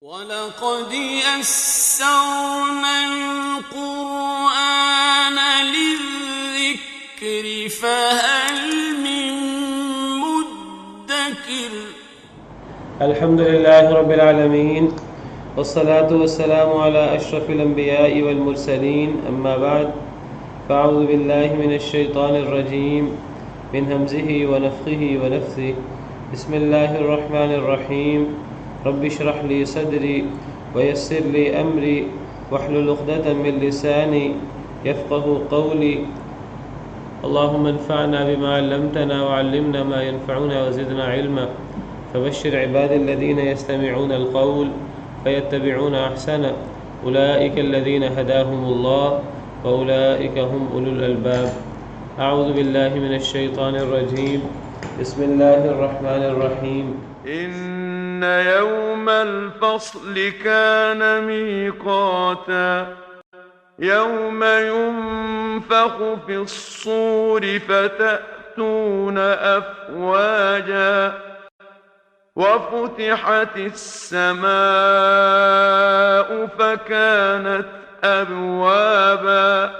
وَلَقَدْ يَسَّرْنَا الْقُرْآنَ لِلذِّكْرِ فَهَلْ مِن مُّدَّكِرٍ الحمد لله رب العالمين والصلاة والسلام على أشرف الأنبياء والمرسلين أما بعد فأعوذ بالله من الشيطان الرجيم من همزه ونفخه ونفثه بسم الله الرحمن الرحيم رب اشرح لي صدري ويسر لي أمري واحلل عقدة من لساني يفقهوا قولي اللهم انفعنا بما علمتنا وعلمنا ما ينفعنا وزدنا علما فبشر عباد الذين يستمعون القول فيتبعون أحسنه أولئك الذين هداهم الله وأولئك هم أولو الألباب أعوذ بالله من الشيطان الرجيم بسم الله الرحمن الرحيم إن يوم الفصل كان ميقاتا يوم ينفخ في الصور فتأتون أفواجا وفتحت السماء فكانت أبوابا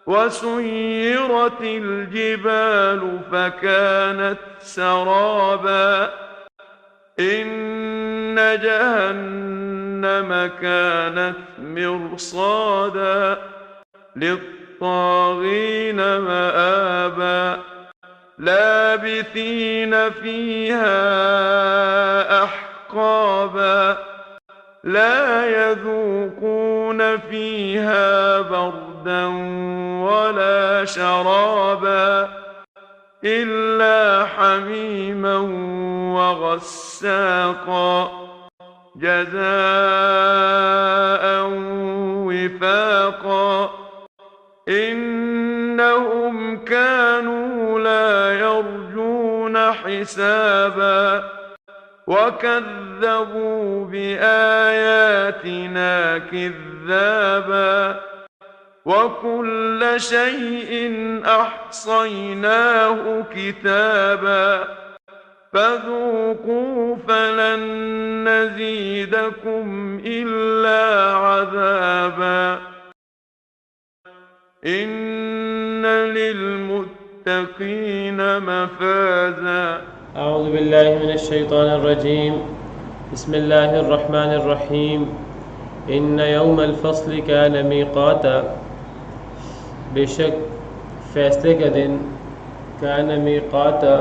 وسيرت الجبال فكانت سرابا إن جهنم كانت مرصادا للطاغين مآبا لابثين فيها أحقابا لا يذوقون فيها بردا ولا شرابا إلا حميما وغساقا جزاء وفاقا إنهم كانوا لا يرجون حسابا وكذبوا بآياتنا كذابا وكل شيء أحصيناه كتابا فذوقوا فلن نزيدكم إلا عذابا إن للمتقين مفازا أعوذ بالله من الشيطان الرجيم بسم الله الرحمن الرحيم إن يوم الفصل كان ميقاتا بے شک فیصلے کا دن کان میقاتا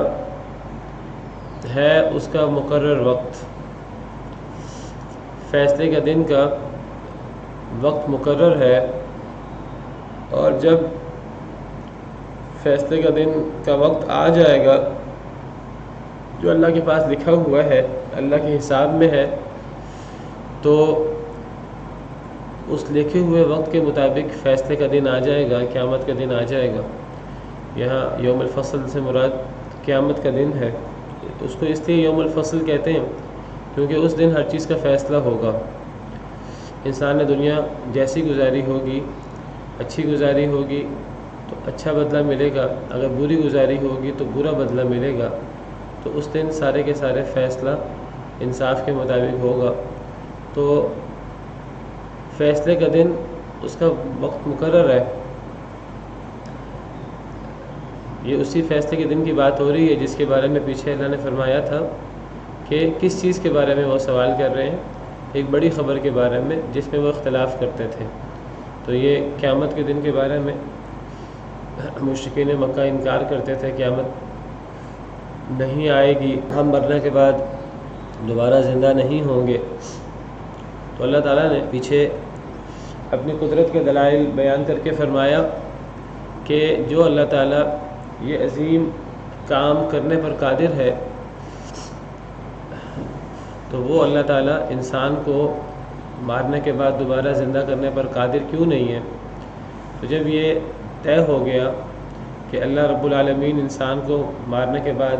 ہے اس کا مقرر وقت، فیصلے کا دن کا وقت مقرر ہے، اور جب فیصلے کا دن کا وقت آ جائے گا جو اللہ کے پاس لکھا ہوا ہے، اللہ کے حساب میں ہے، تو اس لکھے ہوئے وقت کے مطابق فیصلے کا دن آ جائے گا، قیامت کا دن آ جائے گا۔ یہاں یوم الفصل سے مراد قیامت کا دن ہے، اس کو اس لیے یوم الفصل کہتے ہیں کیونکہ اس دن ہر چیز کا فیصلہ ہوگا۔ انسان نے دنیا جیسی گزاری ہوگی، اچھی گزاری ہوگی تو اچھا بدلہ ملے گا، اگر بری گزاری ہوگی تو برا بدلہ ملے گا، تو اس دن سارے کے سارے فیصلہ انصاف کے مطابق ہوگا۔ تو فیصلے کا دن اس کا وقت مقرر ہے، یہ اسی فیصلے کے دن کی بات ہو رہی ہے جس کے بارے میں پیچھے اللہ نے فرمایا تھا کہ کس چیز کے بارے میں وہ سوال کر رہے ہیں، ایک بڑی خبر کے بارے میں جس میں وہ اختلاف کرتے تھے۔ تو یہ قیامت کے دن کے بارے میں مشرکین مکہ انکار کرتے تھے قیامت نہیں آئے گی، ہم مرنے کے بعد دوبارہ زندہ نہیں ہوں گے۔ تو اللہ تعالیٰ نے پیچھے اپنی قدرت کے دلائل بیان کر کے فرمایا کہ جو اللہ تعالیٰ یہ عظیم کام کرنے پر قادر ہے تو وہ اللہ تعالیٰ انسان کو مارنے کے بعد دوبارہ زندہ کرنے پر قادر کیوں نہیں ہے؟ تو جب یہ طے ہو گیا کہ اللہ رب العالمین انسان کو مارنے کے بعد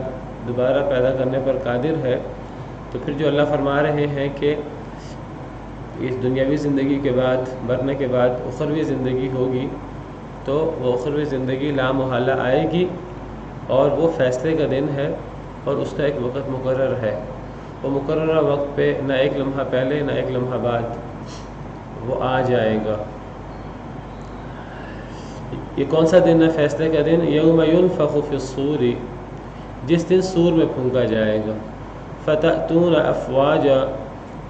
دوبارہ پیدا کرنے پر قادر ہے، تو پھر جو اللہ فرما رہے ہیں کہ اس دنیاوی زندگی کے بعد، مرنے کے بعد اخروی زندگی ہوگی، تو وہ اخروی زندگی لا محالہ آئے گی اور وہ فیصلے کا دن ہے اور اس کا ایک وقت مقرر ہے۔ وہ مقررہ وقت پہ نہ ایک لمحہ پہلے نہ ایک لمحہ بعد وہ آ جائے گا۔ یہ کون سا دن ہے فیصلے کا دن؟ یوم ینفخ فی الصور، جس دن سور میں پھونکا جائے گا۔ فتأتون افواجا،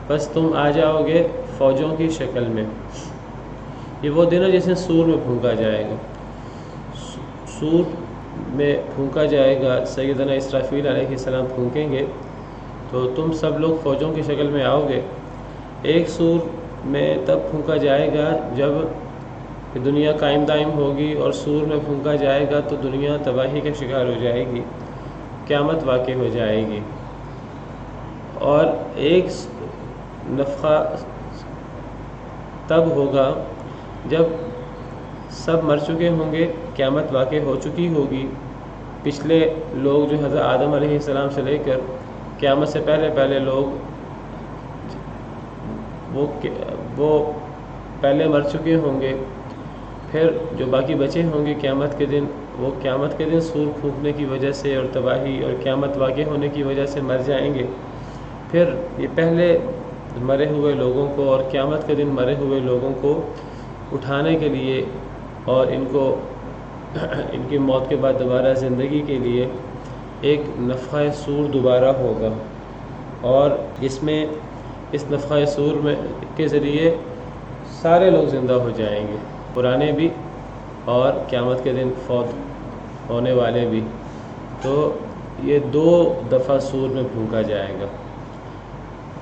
بس تم آ جاؤ گے فوجوں کی شکل میں۔ یہ وہ دن ہے جس دن سور میں پھونکا جائے گا۔ سور میں پھونکا جائے گا، سیدنا اسرافیل علیہ السلام پھونکیں گے تو تم سب لوگ فوجوں کی شکل میں آؤ گے۔ ایک سور میں تب پھونکا جائے گا جب دنیا قائم دائم ہوگی، اور سور میں پھونکا جائے گا تو دنیا تباہی کا شکار ہو جائے گی، قیامت واقع ہو جائے گی۔ اور ایک نفخہ تب ہوگا جب سب مر چکے ہوں گے، قیامت واقع ہو چکی ہوگی۔ پچھلے لوگ جو حضرت آدم علیہ السلام سے لے کر قیامت سے پہلے پہلے لوگ وہ پہلے مر چکے ہوں گے، پھر جو باقی بچے ہوں گے قیامت کے دن، وہ قیامت کے دن سور پھونکنے کی وجہ سے اور تباہی اور قیامت واقع ہونے کی وجہ سے مر جائیں گے۔ پھر یہ پہلے مرے ہوئے لوگوں کو اور قیامت کے دن مرے ہوئے لوگوں کو اٹھانے کے لیے اور ان کو ان کی موت کے بعد دوبارہ زندگی کے لیے ایک نفخہ سور دوبارہ ہوگا، اور اس میں اس نفخہ سور میں کے ذریعے سارے لوگ زندہ ہو جائیں گے، پرانے بھی اور قیامت کے دن فوت ہونے والے بھی۔ تو یہ 2 دفعہ سور میں پھونکا جائے گا۔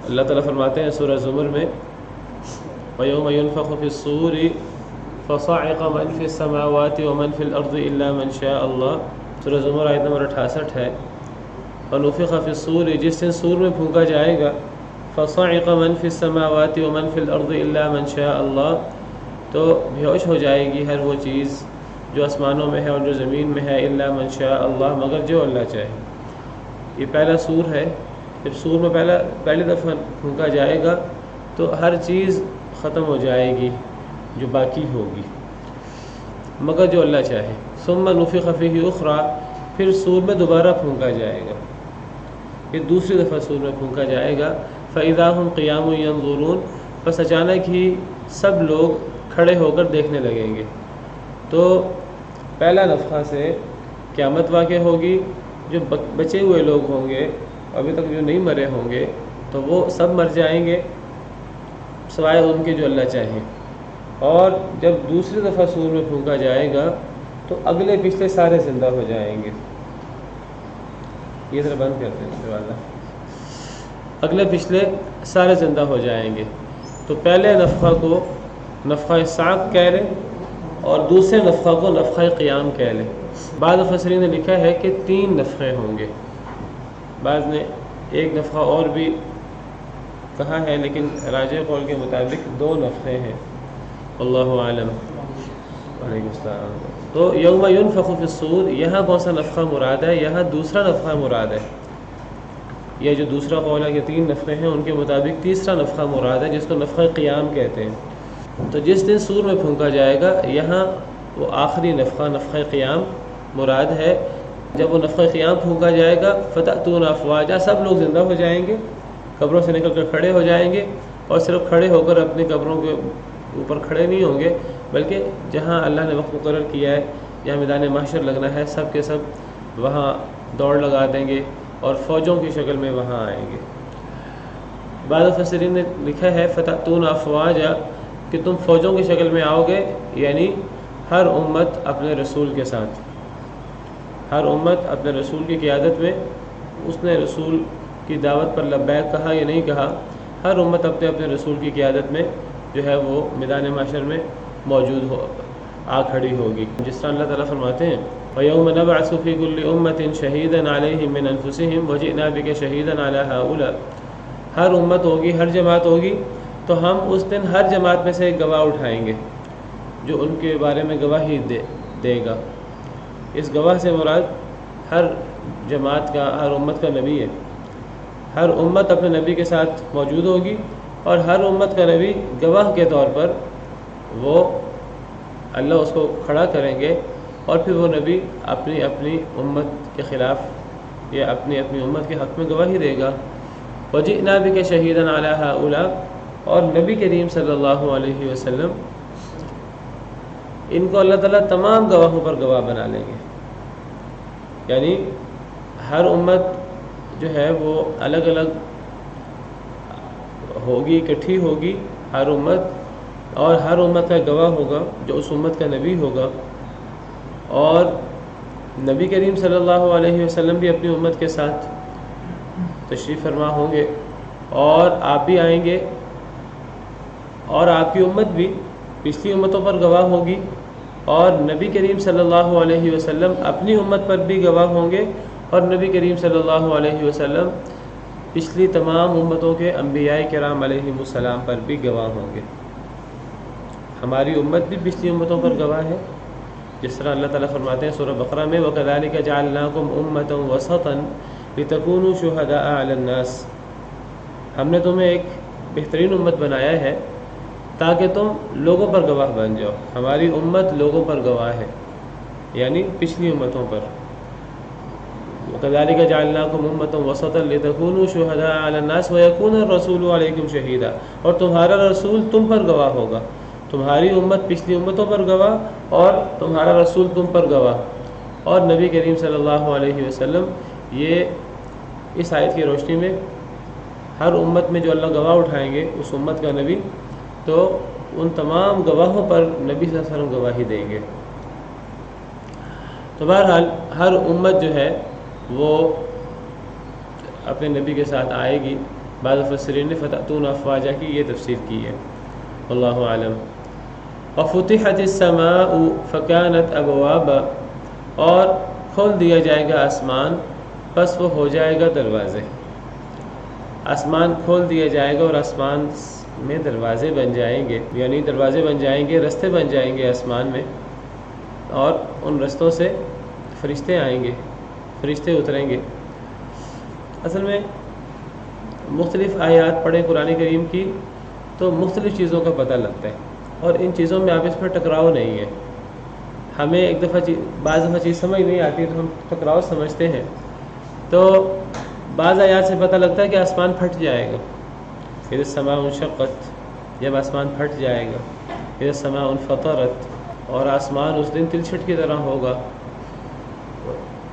اللہ تعالیٰ فرماتے ہیں سورہ زمر میں وَيَوْمَ يُنفَخُ فِي الصُّورِ فَصَعِقَ مَنْ فِي السَّمَاوَاتِ وَمَنْ فِي الْأَرْضِ إِلَّا مَنْ شَاءَ اللَّهُ، سورہ زمر آیت نمبر 68 ہے۔ وَنُفِخَ فِي الصُّورِ، جس دن سور میں پھونکا جائے گا، فَصَعِقَ مَنْ فِي السَّمَاوَاتِ وَمَنْ فِي الْأَرْضِ إِلَّا مَنْ شَاءَ اللَّهُ، تو بےہوش ہو جائے گی ہر وہ چیز جو آسمانوں میں ہے اور جو زمین میں ہے، إِلَّا مَنْ شَاءَ اللَّهُ، مگر جو اللہ چاہے۔ یہ پہلا سور ہے۔ جب سور میں پہلی دفعہ پھونکا جائے گا تو ہر چیز ختم ہو جائے گی جو باقی ہوگی، مگر جو اللہ چاہے۔ ثم نفخ فیہ اخری، پھر سور میں دوبارہ پھونکا جائے گا، یہ دوسری دفعہ سور میں پھونکا جائے گا۔ فإذا هم قیام ینظرون، بس اچانک ہی سب لوگ کھڑے ہو کر دیکھنے لگیں گے۔ تو پہلا نفخہ سے قیامت واقع ہوگی، جو بچے ہوئے لوگ ہوں گے ابھی تک جو نہیں مرے ہوں گے تو وہ سب مر جائیں گے سوائے ان کے جو اللہ چاہے۔ اور جب دوسری دفعہ سور میں پھونکا جائے گا تو اگلے پچھلے سارے زندہ ہو جائیں گے۔ یہ ذرا بند کرتے ہیں دروازہ۔ اگلے پچھلے سارے زندہ ہو جائیں گے۔ تو پہلے نفخہ کو نفخہ صعق کہہ لیں اور دوسرے نفخہ کو نفخہ قیام کہہ لیں۔ بعض مفسرین نے لکھا ہے کہ 3 نفخے ہوں گے، بعض نے ایک نفخہ اور بھی کہا ہے، لیکن راجح قول کے مطابق 2 نفخے ہیں، اللہ عالم۔ وعلیکم السلام۔ تو یوم ینفخ فی الصور، یہاں کون سا نفخہ مراد ہے؟ یہاں دوسرا نفخہ مراد ہے۔ یہ جو دوسرا قول ہے کہ 3 نفخے ہیں، ان کے مطابق تیسرا نفخہ مراد ہے جس کو نفخہ قیام کہتے ہیں۔ تو جس دن سور میں پھونکا جائے گا، یہاں وہ آخری نفخہ نفخہ قیام مراد ہے۔ جب وہ نفخہ قیام پھونکا جائے گا، فتأتون افواجا، سب لوگ زندہ ہو جائیں گے، قبروں سے نکل کر کھڑے ہو جائیں گے، اور صرف کھڑے ہو کر اپنی قبروں کے اوپر کھڑے نہیں ہوں گے، بلکہ جہاں اللہ نے وقت مقرر کیا ہے، جہاں میدان محشر لگنا ہے، سب کے سب وہاں دوڑ لگا دیں گے اور فوجوں کی شکل میں وہاں آئیں گے۔ بعض مفسرین نے لکھا ہے فتأتون افواجا، کہ تم فوجوں کی شکل میں آؤ گے، یعنی ہر امت اپنے رسول کے ساتھ، ہر امت اپنے رسول کی قیادت میں، اس نے رسول کی دعوت پر لبیک کہا یا نہیں کہا، ہر امت اپنے اپنے رسول کی قیادت میں جو ہے وہ میدان محشر میں موجود آ کھڑی ہوگی۔ جس طرح اللہ تعالیٰ فرماتے ہیں وَيَوْمَ نَبْعَثُ فِي كُلِّ أُمَّةٍ شَهِيدًا عَلَيْهِمْ مِنْ أَنفُسِهِمْ وَجِئْنَا بِكَ شَهِيدًا عَلَى هَؤُلَاءِ، ہر امت ہوگی، ہر جماعت ہوگی، تو ہم اس دن ہر جماعت میں سے ایک گواہ اٹھائیں گے جو ان کے بارے میں گواہی دے گا۔ اس گواہ سے مراد ہر جماعت کا، ہر امت کا نبی ہے۔ ہر امت اپنے نبی کے ساتھ موجود ہوگی، اور ہر امت کا نبی گواہ کے طور پر وہ اللہ اس کو کھڑا کریں گے، اور پھر وہ نبی اپنی اپنی امت کے خلاف یا اپنی اپنی امت کے حق میں گواہی دے گا۔ وجئنا بک شہیدا علی ہؤلاء، اور نبی کریم صلی اللہ علیہ وسلم ان کو اللہ تعالیٰ تمام گواہوں پر گواہ بنا لیں گے. یعنی ہر امت جو ہے وہ الگ الگ ہوگی، اکٹھی ہوگی ہر امت، اور ہر امت کا گواہ ہوگا جو اس امت کا نبی ہوگا. اور نبی کریم صلی اللہ علیہ وسلم بھی اپنی امت کے ساتھ تشریف فرما ہوں گے، اور آپ بھی آئیں گے، اور آپ کی امت بھی پچھلی امتوں پر گواہ ہوگی، اور نبی کریم صلی اللہ علیہ وسلم اپنی امت پر بھی گواہ ہوں گے، اور نبی کریم صلی اللہ علیہ وسلم پچھلی تمام امتوں کے انبیاء کرام علیہم السلام پر بھی گواہ ہوں گے. ہماری امت بھی پچھلی امتوں پر گواہ ہے، جس طرح اللہ تعالیٰ فرماتے ہیں سورہ بقرہ میں وَكَذَلِكَ جَعَلْنَاكُمْ أُمَّةً وَسَطًا لِتَكُونُوا شُهَدَاءَ عَلَى النَّاسِ، ہم نے تمہیں ایک بہترین امت بنایا ہے تاکہ تم لوگوں پر گواہ بن جاؤ. ہماری امت لوگوں پر گواہ ہے، یعنی پچھلی امتوں پر. وَكَذَلِكَ جَعَلْنَاكُمْ أُمَّةً وَسَطًا لِتَكُونُوا شُهَدَاءَ عَلَى النَّاسِ وَيَكُونَ الرَّسُولُ عَلَيْكُمْ شَهِيدًا، اور تمہارا رسول تم پر گواہ ہوگا. تمہاری امت پچھلی امتوں پر گواہ اور تمہارا رسول تم پر گواہ. اور نبی کریم صلی اللہ علیہ وسلم یہ اس آیت کی روشنی میں ہر امت میں جو اللہ گواہ اٹھائیں گے اس امت کا نبی، تو ان تمام گواہوں پر نبی صلی اللہ علیہ وسلم گواہی دیں گے. تو بہرحال ہر امت جو ہے وہ اپنے نبی کے ساتھ آئے گی. بعض مفسرین نے فتأتون افواجا کی یہ تفسیر کی ہے، واللہ اعلم. وفتحت السماء فكانت ابوابا، اور کھول دیا جائے گا آسمان پس وہ ہو جائے گا دروازے. آسمان کھول دیا جائے گا اور آسمان میں دروازے بن جائیں گے، یعنی دروازے بن جائیں گے، رستے بن جائیں گے آسمان میں، اور ان رستوں سے فرشتے آئیں گے، فرشتے اتریں گے. اصل میں مختلف آیات پڑھیں قرآن کریم کی تو مختلف چیزوں کا پتہ لگتا ہے، اور ان چیزوں میں آپس میں ٹکراؤ نہیں ہے. ہمیں ایک دفعہ بعض دفعہ چیز سمجھ نہیں آتی تو ہم ٹکراؤ سمجھتے ہیں. تو بعض آیات سے پتہ لگتا ہے کہ آسمان پھٹ جائے گا. اذا السماء انشقت، جب آسمان پھٹ جائے گا. اذا السماء انفطرت، اور آسمان اس دن تلچھٹ کی طرح ہوگا.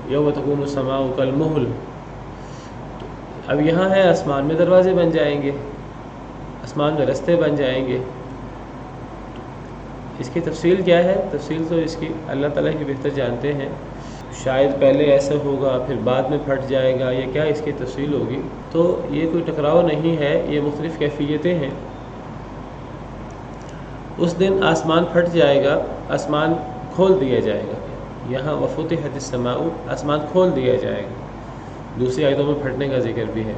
یوم تکون السماء کالمہل. اب یہاں ہے آسمان میں دروازے بن جائیں گے، آسمان میں رستے بن جائیں گے. اس کی تفصیل کیا ہے؟ تفصیل تو اس کی اللہ تعالیٰ کی بہتر جانتے ہیں. شاید پہلے ایسا ہوگا پھر بعد میں پھٹ جائے گا، یہ کیا اس کی تفصیل ہوگی. تو یہ کوئی ٹکراؤ نہیں ہے، یہ مختلف کیفیتیں ہیں. اس دن آسمان پھٹ جائے گا، آسمان کھول دیا جائے گا. یہاں وفتحت السماء، آسمان کھول دیا جائے گا. دوسری آیتوں میں پھٹنے کا ذکر بھی ہے.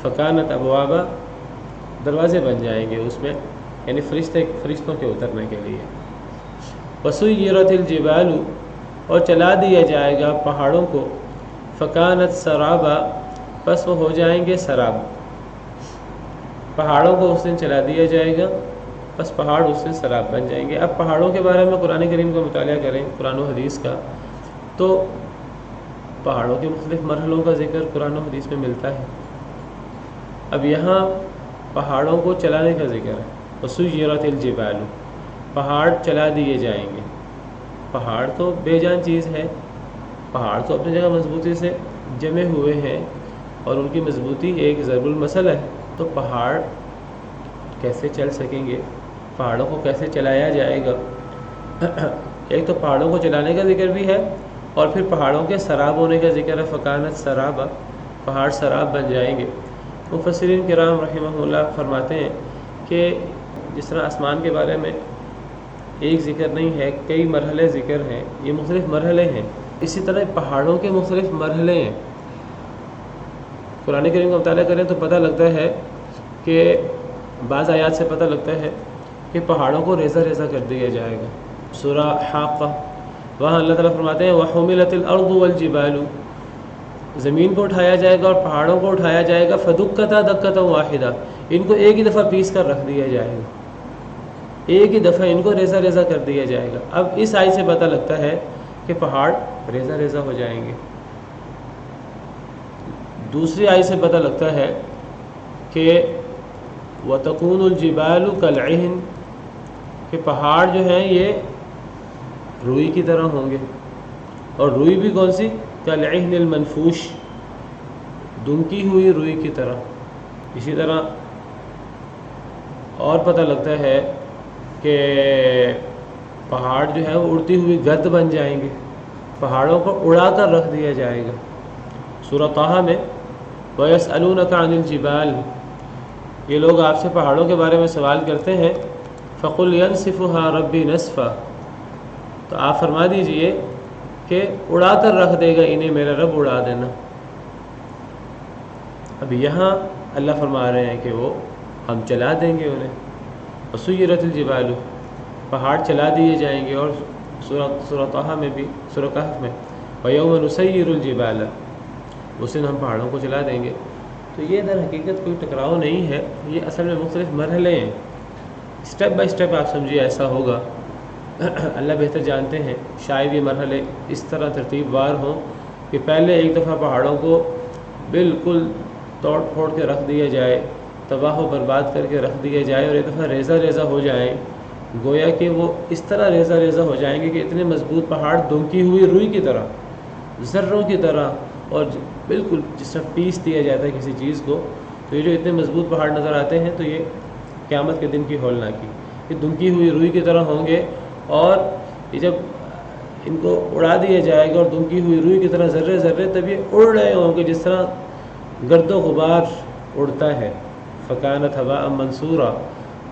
فکانت ابوابا، دروازے بن جائیں گے اس میں، یعنی فرشتوں کے اترنے کے لیے. وسیرت الجبال، اور چلا دیا جائے گا پہاڑوں کو. فکانت سرابا، پس وہ ہو جائیں گے سراب. پہاڑوں کو اس دن چلا دیا جائے گا، بس پہاڑ اس سے سراب بن جائیں گے. اب پہاڑوں کے بارے میں قرآن کریم کا مطالعہ کریں، قرآن و حدیث کا، تو پہاڑوں کے مختلف مرحلوں کا ذکر قرآن و حدیث میں ملتا ہے. اب یہاں پہاڑوں کو چلانے کا ذکر ہے. وسیرت الجبال، پہاڑ چلا دیے جائیں گے. پہاڑ تو بے جان چیز ہے، پہاڑ تو اپنی جگہ مضبوطی سے جمے ہوئے ہیں، اور ان کی مضبوطی ایک ضرب المثل ہے. تو پہاڑ کیسے چل سکیں گے؟ پہاڑوں کو کیسے چلایا جائے گا؟ ایک تو پہاڑوں کو چلانے کا ذکر بھی ہے، اور پھر پہاڑوں کے سراب ہونے کا ذکر ہے. فکانت سرابا، پہاڑ سراب بن جائیں گے. مفسرین کرام رحمہ اللہ فرماتے ہیں کہ جس طرح آسمان کے بارے میں ایک ذکر نہیں ہے، کئی مرحلے ذکر ہیں، یہ مختلف مرحلے ہیں، اسی طرح پہاڑوں کے مختلف مرحلے ہیں. قرآن کریم کا مطالعہ کریں تو پتہ لگتا ہے کہ بعض آیات سے پتہ لگتا ہے کہ پہاڑوں کو ریزہ ریزہ کر دیا جائے گا. سورہ حاقہ، وہاں اللہ تعالیٰ فرماتے ہیں وَحُمِلَتِ الْأَرْضُ وَالْجِبَالُ، زمین کو اٹھایا جائے گا اور پہاڑوں کو اٹھایا جائے گا. فَدُكَّتَا دَكَّةً وَاحِدَةً، ان کو ایک ہی دفعہ پیس کر رکھ دیا جائے گا، ایک ہی دفعہ ان کو ریزہ ریزہ کر دیا جائے گا. اب اس آیت سے پتہ لگتا ہے کہ پہاڑ ریزہ ریزہ ہو جائیں گے. دوسری آیت سے پتہ لگتا ہے کہ وَتَكُونُ الْجِبَالُ كَالْعِهْنِ کہ پہاڑ جو ہیں یہ روئی کی طرح ہوں گے، اور روئی بھی کون سی؟ كَالْعِهْنِ الْمَنْفُوشِ دنکی ہوئی روئی کی طرح۔ اسی طرح اور پتہ لگتا ہے کہ پہاڑ جو ہے وہ اڑتی ہوئی گرد بن جائیں گے، پہاڑوں کو اڑا کر رکھ دیا جائے گا۔ سورہ طٰہٰ میں وَيَسْأَلُونَكَ عَنِ الْجِبَالِ یہ لوگ آپ سے پہاڑوں کے بارے میں سوال کرتے ہیں، فَقُلْ يَنْسِفُهَا رَبِّي نَسْفًا تو آپ فرما دیجئے کہ اڑا کر رکھ دے گا انہیں میرا رب اڑا دینا۔ اب یہاں اللہ فرما رہے ہیں کہ وہ ہم چلا دیں گے انہیں، وَسُيِّرَتِ الْجِبَالُ پہاڑ چلا دیے جائیں گے، اور سورہ طٰہٰ میں بھی، سورہ کہف میں وَيَوْمَ نُسَيِّرُ الْجِبَالَ اس دن ہم پہاڑوں کو چلا دیں گے۔ تو یہ در حقیقت کوئی ٹکراؤ نہیں ہے، یہ اصل میں مختلف مرحلے ہیں، اسٹیپ بائی اسٹیپ آپ سمجھیے ایسا ہوگا۔ اللہ بہتر جانتے ہیں، شاید یہ مرحلے اس طرح ترتیب وار ہوں کہ پہلے ایک دفعہ پہاڑوں کو بالکل توڑ پھوڑ کے رکھ دیا جائے، تباہ و برباد کر کے رکھ دیا جائے، اور ایک دفعہ ریزہ ریزہ ہو جائیں، گویا کہ وہ اس طرح ریزہ ریزہ ہو جائیں گے کہ اتنے مضبوط پہاڑ دنکی ہوئی روئی کی طرح، ذروں کی طرح، اور بالکل جس طرح پیس دیا جاتا ہے کسی چیز کو، تو یہ جو اتنے مضبوط پہاڑ نظر آتے ہیں تو یہ قیامت کے دن کی ہولناکی، یہ دنکی ہوئی روئی کی طرح ہوں گے، اور یہ جب ان کو اڑا دیا جائے گا اور دنکی ہوئی روئی کی طرح ذرے ذرے، تب یہ اڑ رہے ہوں گے جس طرح گرد و غبار اڑتا ہے، فَكَانَتْ هَبَاءً مَنْثُورًا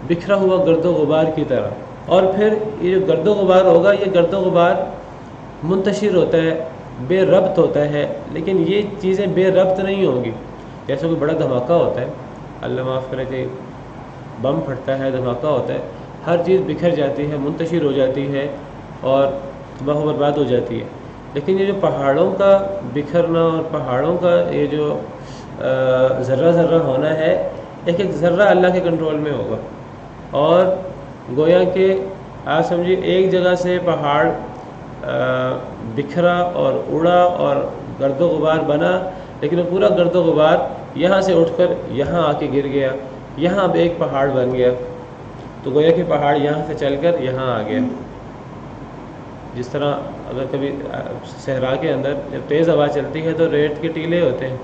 بکھرا ہوا گرد و غبار کی طرح۔ اور پھر یہ جو گرد و غبار ہوگا، یہ گرد و غبار منتشر ہوتا ہے، بے ربط ہوتا ہے، لیکن یہ چیزیں بے ربط نہیں ہوں گی۔ جیسے کوئی بڑا دھماکہ ہوتا ہے، اللہ معاف کرے کہ بم پھٹتا ہے، دھماکہ ہوتا ہے، ہر چیز بکھر جاتی ہے، منتشر ہو جاتی ہے اور تباہ و برباد ہو جاتی ہے۔ لیکن یہ جو پہاڑوں کا بکھرنا اور پہاڑوں کا یہ جو ذرہ ذرہ ہونا ہے، ایک ایک ذرہ اللہ کے کنٹرول میں ہوگا، اور گویا کہ آپ سمجھیے ایک جگہ سے پہاڑ بکھرا اور اڑا اور گرد و غبار بنا، لیکن وہ پورا گرد و غبار یہاں سے اٹھ کر یہاں آ کے گر گیا، یہاں اب ایک پہاڑ بن گیا، تو گویا کہ پہاڑ یہاں سے چل کر یہاں آ گیا۔ جس طرح اگر کبھی صحرا کے اندر جب تیز ہوا چلتی ہے تو ریت کے ٹیلے ہوتے ہیں،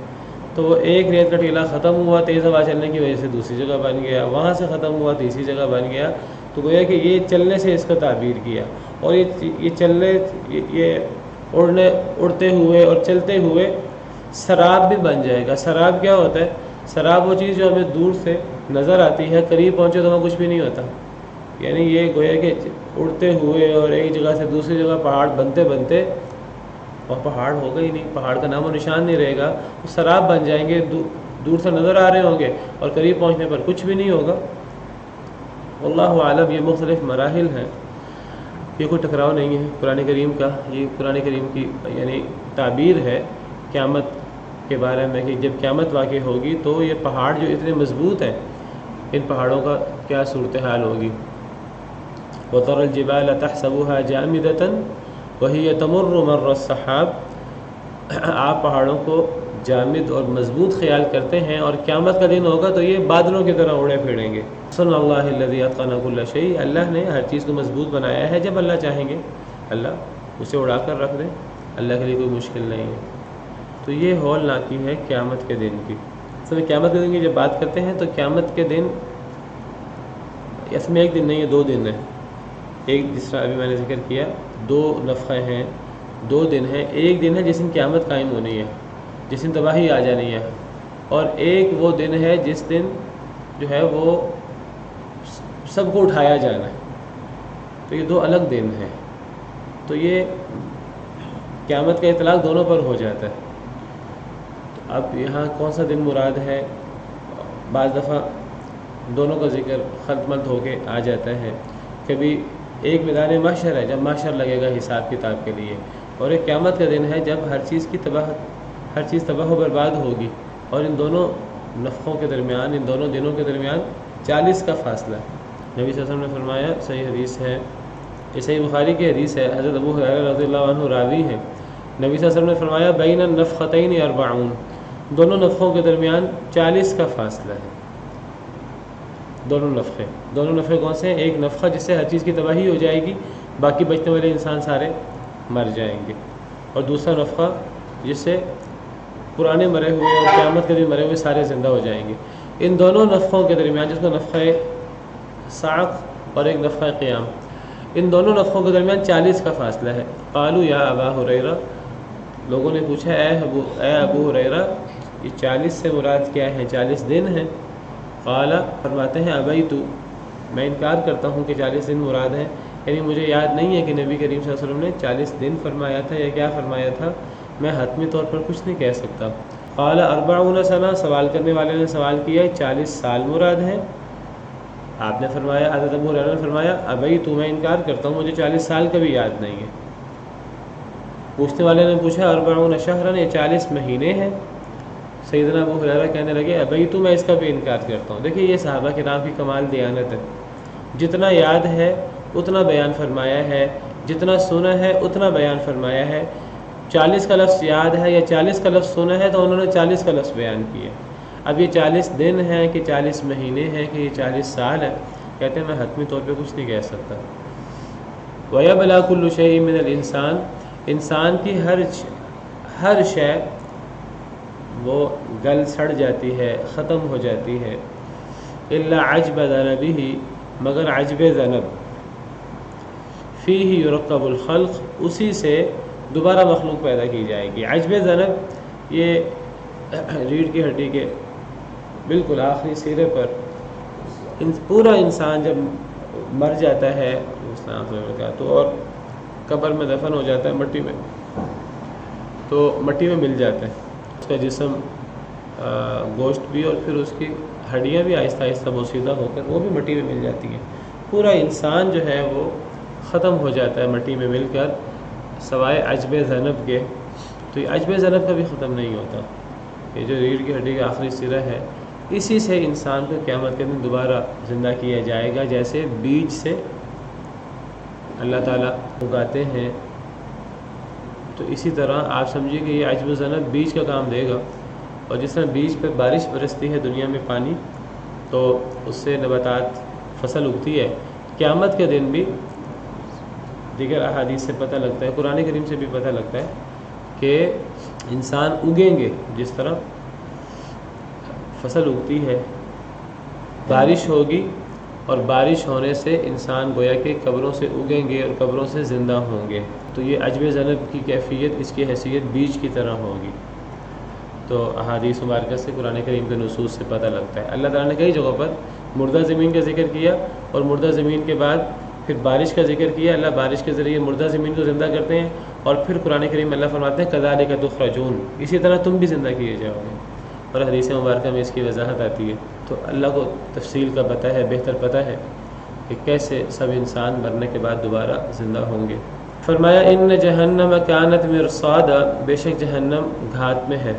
تو وہ ایک ریت کا ٹیلا ختم ہوا تیز ہوا چلنے کی وجہ سے دوسری جگہ بن گیا، وہاں سے ختم ہوا تیسری جگہ بن گیا، تو گویا کہ یہ چلنے سے اس کا تعبیر کیا، اور یہ چلنے، یہ اڑتے ہوئے اور چلتے ہوئے سراب بھی بن جائے گا۔ سراب کیا ہوتا ہے؟ سراب وہ چیز جو ہمیں دور سے نظر آتی ہے، قریب پہنچے تو وہاں کچھ بھی نہیں ہوتا، یعنی یہ گویا کہ اڑتے ہوئے اور ایک جگہ سے دوسری جگہ پہاڑ بنتے بنتے، اور پہاڑ ہوگا ہی نہیں، پہاڑ کا نام و نشان نہیں رہے گا، وہ سراب بن جائیں گے، دور سے نظر آ رہے ہوں گے اور قریب پہنچنے پر کچھ بھی نہیں ہوگا۔ واللہ اعلم، یہ مختلف مراحل ہیں، یہ کوئی ٹکراؤ نہیں ہے قرآن کریم کا، یہ قرآن کریم کی یعنی تعبیر ہے قیامت کے بارے میں کہ جب قیامت واقع ہوگی تو یہ پہاڑ جو اتنے مضبوط ہیں، ان پہاڑوں کا کیا صورتحال ہوگی۔ وَتَرَى الْجِبَالَ تَحْسَبُهَا جَامِدَةً وَهِيَ تَمُرُّ مَرَّ السَّحَابِ آپ پہاڑوں کو جامد اور مضبوط خیال کرتے ہیں، اور قیامت کا دن ہوگا تو یہ بادلوں کی طرح اڑے پھریں گے۔ سبحان اللہ الذی اتقن کل شیء، اللہ نے ہر چیز کو مضبوط بنایا ہے، جب اللہ چاہیں گے اللہ اسے اڑا کر رکھ دیں، اللہ کے لیے کوئی مشکل نہیں ہے۔ تو یہ ہولناکی ہے قیامت کے دن کی۔ سب قیامت کے دن کی جب بات کرتے ہیں تو قیامت کے دن اس میں ایک دن نہیں ہے، 2 دن ہیں۔ ایک جس طرح ابھی میں نے ذکر کیا 2 نفخے ہیں، 2 دن ہیں۔ ایک دن ہے جس دن قیامت قائم ہونی ہے، جس دن تباہی آ جانی ہے، اور ایک وہ دن ہے جس دن جو ہے وہ سب کو اٹھایا جانا ہے۔ تو یہ 2 الگ دن ہیں، تو یہ قیامت کا اطلاق دونوں پر ہو جاتا ہے۔ اب یہاں کون سا دن مراد ہے؟ بعض دفعہ دونوں کا ذکر خلط ملط ہو کے آ جاتا ہے۔ کبھی ایک میدان محشر ہے جب محشر لگے گا حساب کتاب کے لیے، اور ایک قیامت کا دن ہے جب ہر چیز تباہ و برباد ہوگی، اور ان دونوں نفخوں کے درمیان، ان دونوں دنوں کے درمیان 40 کا فاصلہ ہے۔ نبی صلی اللہ علیہ وسلم نے فرمایا، صحیح حدیث ہے، یہ صحیح بخاری کی حدیث ہے، حضرت ابو ہریرہ رضی اللہ عنہ راوی ہیں، نبی صلی اللہ علیہ وسلم نے فرمایا بین النفختین 40، دونوں نفخوں کے درمیان 40 کا فاصلہ ہے۔ دونوں نفخے کون سے ہیں؟ ایک نفخہ جس سے ہر چیز کی تباہی ہو جائے گی، باقی بچنے والے انسان سارے مر جائیں گے، اور دوسرا نفخہ جس سے پرانے مرے ہوئے اور قیامت کے دن مرے ہوئے سارے زندہ ہو جائیں گے۔ ان دونوں نفخوں کے درمیان، جس کو نفخہ صعق اور ایک نفخہ قیام، ان دونوں نفخوں کے درمیان 40 کا فاصلہ ہے۔ قالوا یا ابا ہریرہ، لوگوں نے پوچھا اے ابو ہریرہ یہ 40 سے مراد کیا ہے؟ 40 دن ہیں؟ قال، فرماتے ہیں ابیت، میں انکار کرتا ہوں کہ 40 دن مراد ہیں، یعنی مجھے یاد نہیں ہے کہ نبی کریم صلی اللہ علیہ وسلم نے 40 دن فرمایا تھا یا کیا فرمایا تھا، میں حتمی طور پر کچھ نہیں کہہ سکتا۔ قال 40 سنہ، سوال کرنے والے نے سوال کیا 40 سال مراد ہیں؟ آپ نے فرمایا، حضرت ابو ہریرہ نے فرمایا ابیت، میں انکار کرتا ہوں، مجھے 40 سال کا بھی یاد نہیں ہے۔ پوچھنے والے نے پوچھا 40 شہرا، یہ 40 مہینے ہیں؟ سیدنا ابو ہریرہ کہنے لگے ابیت، میں اس کا بھی انکار کرتا ہوں۔ دیکھیے یہ صحابہ کرام کی کمال دیانت ہے، جتنا یاد ہے اتنا بیان فرمایا ہے، جتنا سنا ہے اتنا بیان فرمایا ہے۔ 40 کا لفظ یاد ہے یا 40 کا لفظ سنا ہے تو انہوں نے 40 کا لفظ بیان کیا۔ اب یہ 40 دن ہیں کہ 40 مہینے ہیں کہ یہ 40 سال ہے، کہتے ہیں میں حتمی طور پہ کچھ نہیں کہہ سکتا۔ وَيَبْلَى كُلُّ شَيْءٍ مِّنَ الْإِنسان، انسان کی ہر شے وہ گل سڑ جاتی ہے، ختم ہو جاتی ہے، الا عجب ذنبہ، مگر عجب ذنب، فیہ یرکب الخلق، اسی سے دوبارہ مخلوق پیدا کی جائے گی۔ عجب ذنب یہ ریڑھ کی ہڈی کے بالکل آخری سرے پر پورا انسان جب مر جاتا ہے تو اور قبر میں دفن ہو جاتا ہے مٹی میں، تو مٹی میں مل جاتا ہے اس کا جسم، گوشت بھی اور پھر اس کی ہڈیاں بھی آہستہ آہستہ بوسیدہ ہو کر وہ بھی مٹی میں مل جاتی ہیں۔ پورا انسان جو ہے وہ ختم ہو جاتا ہے مٹی میں مل کر، سوائے عجب ذنب کے۔ تو یہ عجب ذنب کا بھی ختم نہیں ہوتا، یہ جو ریڑھ کی ہڈی کا آخری سرہ ہے اسی سے انسان کو قیامت کے دن دوبارہ زندہ کیا جائے گا، جیسے بیج سے اللہ تعالیٰ اگاتے ہیں، تو اسی طرح آپ سمجھیے کہ یہ عجب ذنب بیج کا کام دے گا، اور جس طرح بیج پہ بارش برستی ہے دنیا میں پانی، تو اس سے نباتات فصل اگتی ہے، قیامت کے دن بھی دیگر احادیث سے پتہ لگتا ہے، قرآن کریم سے بھی پتہ لگتا ہے کہ انسان اگیں گے، جس طرح فصل اگتی ہے، بارش ہوگی اور بارش ہونے سے انسان گویا کہ قبروں سے اگیں گے اور قبروں سے زندہ ہوں گے، تو یہ عجب ذنب کی کیفیت، اس کی حیثیت بیج کی طرح ہوگی۔ تو احادیث مبارکہ سے قرآن کریم کے نصوص سے پتہ لگتا ہے۔ اللہ تعالیٰ نے کئی جگہوں پر مردہ زمین کا ذکر کیا، اور مردہ زمین کے بعد پھر بارش کا ذکر کیا، اللہ بارش کے ذریعے مردہ زمین کو زندہ کرتے ہیں، اور پھر قرآن کریم میں اللہ فرماتے ہیں کذالک تخرجون، اسی طرح تم بھی زندہ کیے جاؤ گے، اور حدیث مبارکہ میں اس کی وضاحت آتی ہے۔ تو اللہ کو تفصیل کا پتہ ہے، بہتر پتہ ہے کہ کیسے سب انسان مرنے کے بعد دوبارہ زندہ ہوں گے۔ فرمایا ان جہنم کانت مرصادا، بے شک جہنم گھات میں ہے۔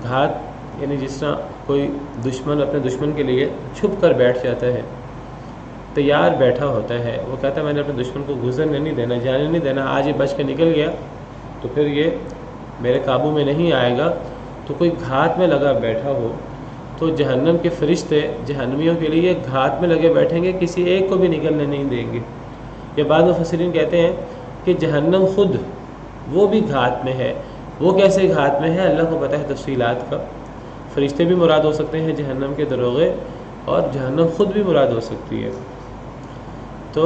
گھات یعنی جس طرح کوئی دشمن اپنے دشمن کے لیے چھپ کر بیٹھ جاتا ہے، تیار بیٹھا ہوتا ہے، وہ کہتا ہے میں نے اپنے دشمن کو گزرنے نہیں دینا، جانے نہیں دینا، آج یہ بچ کے نکل گیا تو پھر یہ میرے قابو میں نہیں آئے گا۔ تو کوئی گھات میں لگا بیٹھا ہو تو جہنم کے فرشتے جہنمیوں کے لیے گھات میں لگے بیٹھیں گے، کسی ایک کو بھی نکلنے نہیں دیں گے۔ یہ بعض مفسرین کہتے ہیں کہ جہنم خود وہ بھی گھات میں ہے۔ وہ کیسے گھات میں ہے اللہ کو پتہ ہے تفصیلات کا، فرشتے بھی مراد ہو سکتے ہیں جہنم کے دروغے، اور جہنم خود بھی مراد ہو سکتی ہے۔ تو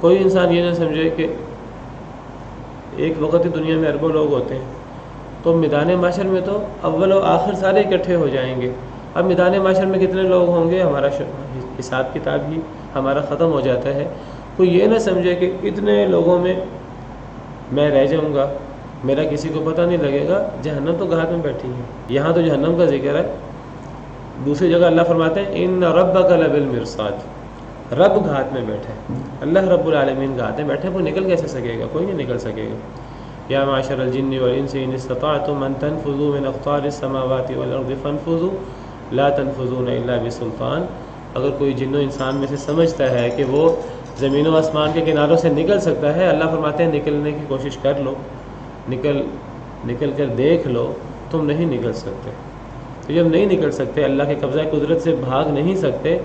کوئی انسان یہ نہ سمجھے کہ ایک وقت ہی دنیا میں اربوں لوگ ہوتے ہیں، تو میدان محشر میں تو اول و آخر سارے اکٹھے ہو جائیں گے۔ اب میدان محشر میں کتنے لوگ ہوں گے، ہمارا حساب کتاب ہی ہمارا ختم ہو جاتا ہے۔ کوئی یہ نہ سمجھے کہ اتنے لوگوں میں میں رہ جاؤں گا، میرا کسی کو پتہ نہیں لگے گا، جہنم تو گھات میں بیٹھی ہے۔ یہاں تو جہنم کا ذکر ہے، دوسری جگہ اللہ فرماتے ہیں ان ربک لبالمرصاد، رب گھات میں بیٹھے، اللہ رب العالمین گھات میں بیٹھے، وہ نکل کیسے سکے گا؟ کوئی نہیں نکل سکے گا۔ یا معاشر الجن والانس ان استطعتم ان تنفذوا من اقطار السماوات والارض فانفذوا لا تنفذون الا بسلطان، اگر کوئی جن و انسان میں سے سمجھتا ہے کہ وہ زمین و آسمان کے کناروں سے نکل سکتا ہے، اللہ فرماتے ہیں نکلنے کی کوشش کر لو، نکل کر دیکھ لو، تم نہیں نکل سکتے۔ تو جب نہیں نکل سکتے، اللہ کے قبضہ قدرت سے بھاگ نہیں سکتے،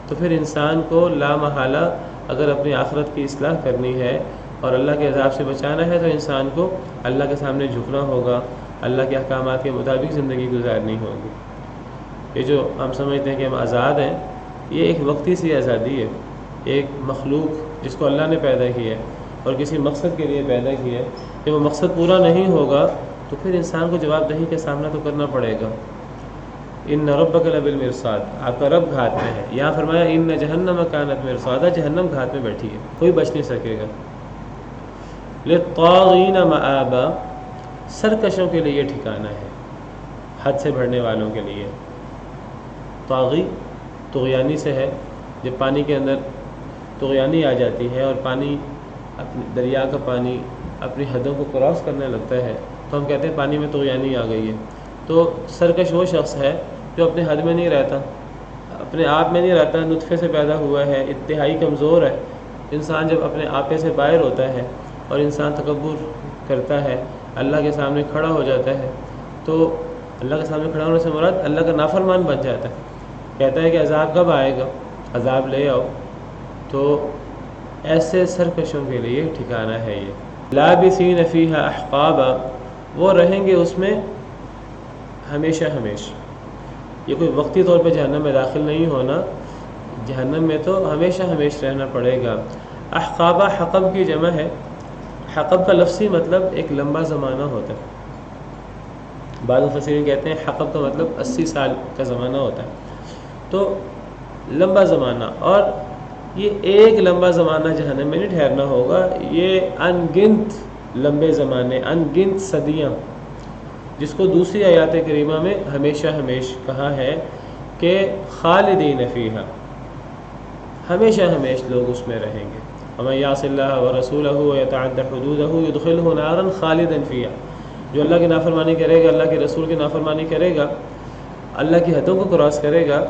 تو پھر انسان کو لا محالہ اگر اپنی آخرت کی اصلاح کرنی ہے اور اللہ کے عذاب سے بچانا ہے تو انسان کو اللہ کے سامنے جھکنا ہوگا، اللہ کے احکامات کے مطابق زندگی گزارنی ہوگی۔ یہ جو ہم سمجھتے ہیں کہ ہم آزاد ہیں، یہ ایک وقتی سی آزادی ہے۔ ایک مخلوق جس کو اللہ نے پیدا کیا ہے اور کسی مقصد کے لیے پیدا کیا ہے، جب وہ مقصد پورا نہیں ہوگا تو پھر انسان کو جواب دہی کا سامنا تو کرنا پڑے گا۔ ان ربک لبالمرصاد، آپ کا رب گھات میں ہے۔ یہاں فرمایا ان جہنم کانت مرصادا، جہنم گھات میں بیٹھی ہے، کوئی بچ نہیں سکے گا۔ للطاغین مآبا، سرکشوں کے لیے ٹھکانہ ہے، حد سے بڑھنے والوں کے لیے۔ طاغی طغیانی سے ہے، جب پانی کے اندر طغیانی آ جاتی ہے اور پانی اپنی دریا کا پانی اپنی حدوں کو کراس کرنے لگتا ہے تو ہم کہتے ہیں پانی میں طغیانی آ گئی ہے۔ تو سرکش وہ شخص ہے جو اپنے حد میں نہیں رہتا، اپنے آپ میں نہیں رہتا، نطفے سے پیدا ہوا ہے، انتہائی کمزور ہے۔ انسان جب اپنے آپے سے باہر ہوتا ہے اور انسان تکبر کرتا ہے، اللہ کے سامنے کھڑا ہو جاتا ہے، تو اللہ کے سامنے کھڑا ہونے سے مراد اللہ کا نافرمان بن جاتا ہے، کہتا ہے کہ عذاب کب آئے گا، عذاب لے آؤ۔ تو ایسے سرکشوں کے لیے ٹھکانہ ہے یہ۔ لابثین فیہا احقابا، وہ رہیں گے اس میں ہمیشہ ہمیشہ۔ یہ کوئی وقتی طور پہ جہنم میں داخل نہیں ہونا، جہنم میں تو ہمیشہ ہمیشہ رہنا پڑے گا۔ احقابہ حقب کی جمع ہے، حقب کا لفظی مطلب ایک لمبا زمانہ ہوتا ہے۔ بعض مفسرین کہتے ہیں حقب کا مطلب 80 سال کا زمانہ ہوتا ہے، تو لمبا زمانہ۔ اور یہ ایک لمبا زمانہ جہنم میں نہیں ٹھہرنا ہوگا، یہ ان گنت لمبے زمانے، ان گنت صدیاں، جس کو دوسری آیات کریمہ میں ہمیشہ ہمیشہ کہا ہے کہ خالدین فیہا، ہمیشہ ہمیشہ لوگ اس میں رہیں گے۔ ومن یعص اللہ ورسولہ ویتعد حدودہ یدخلہ نارا خالدا فیہا، جو اللہ کی نافرمانی کرے گا، اللہ کے رسول کی نافرمانی کرے گا، اللہ کی حدوں کو کراس کرے گا،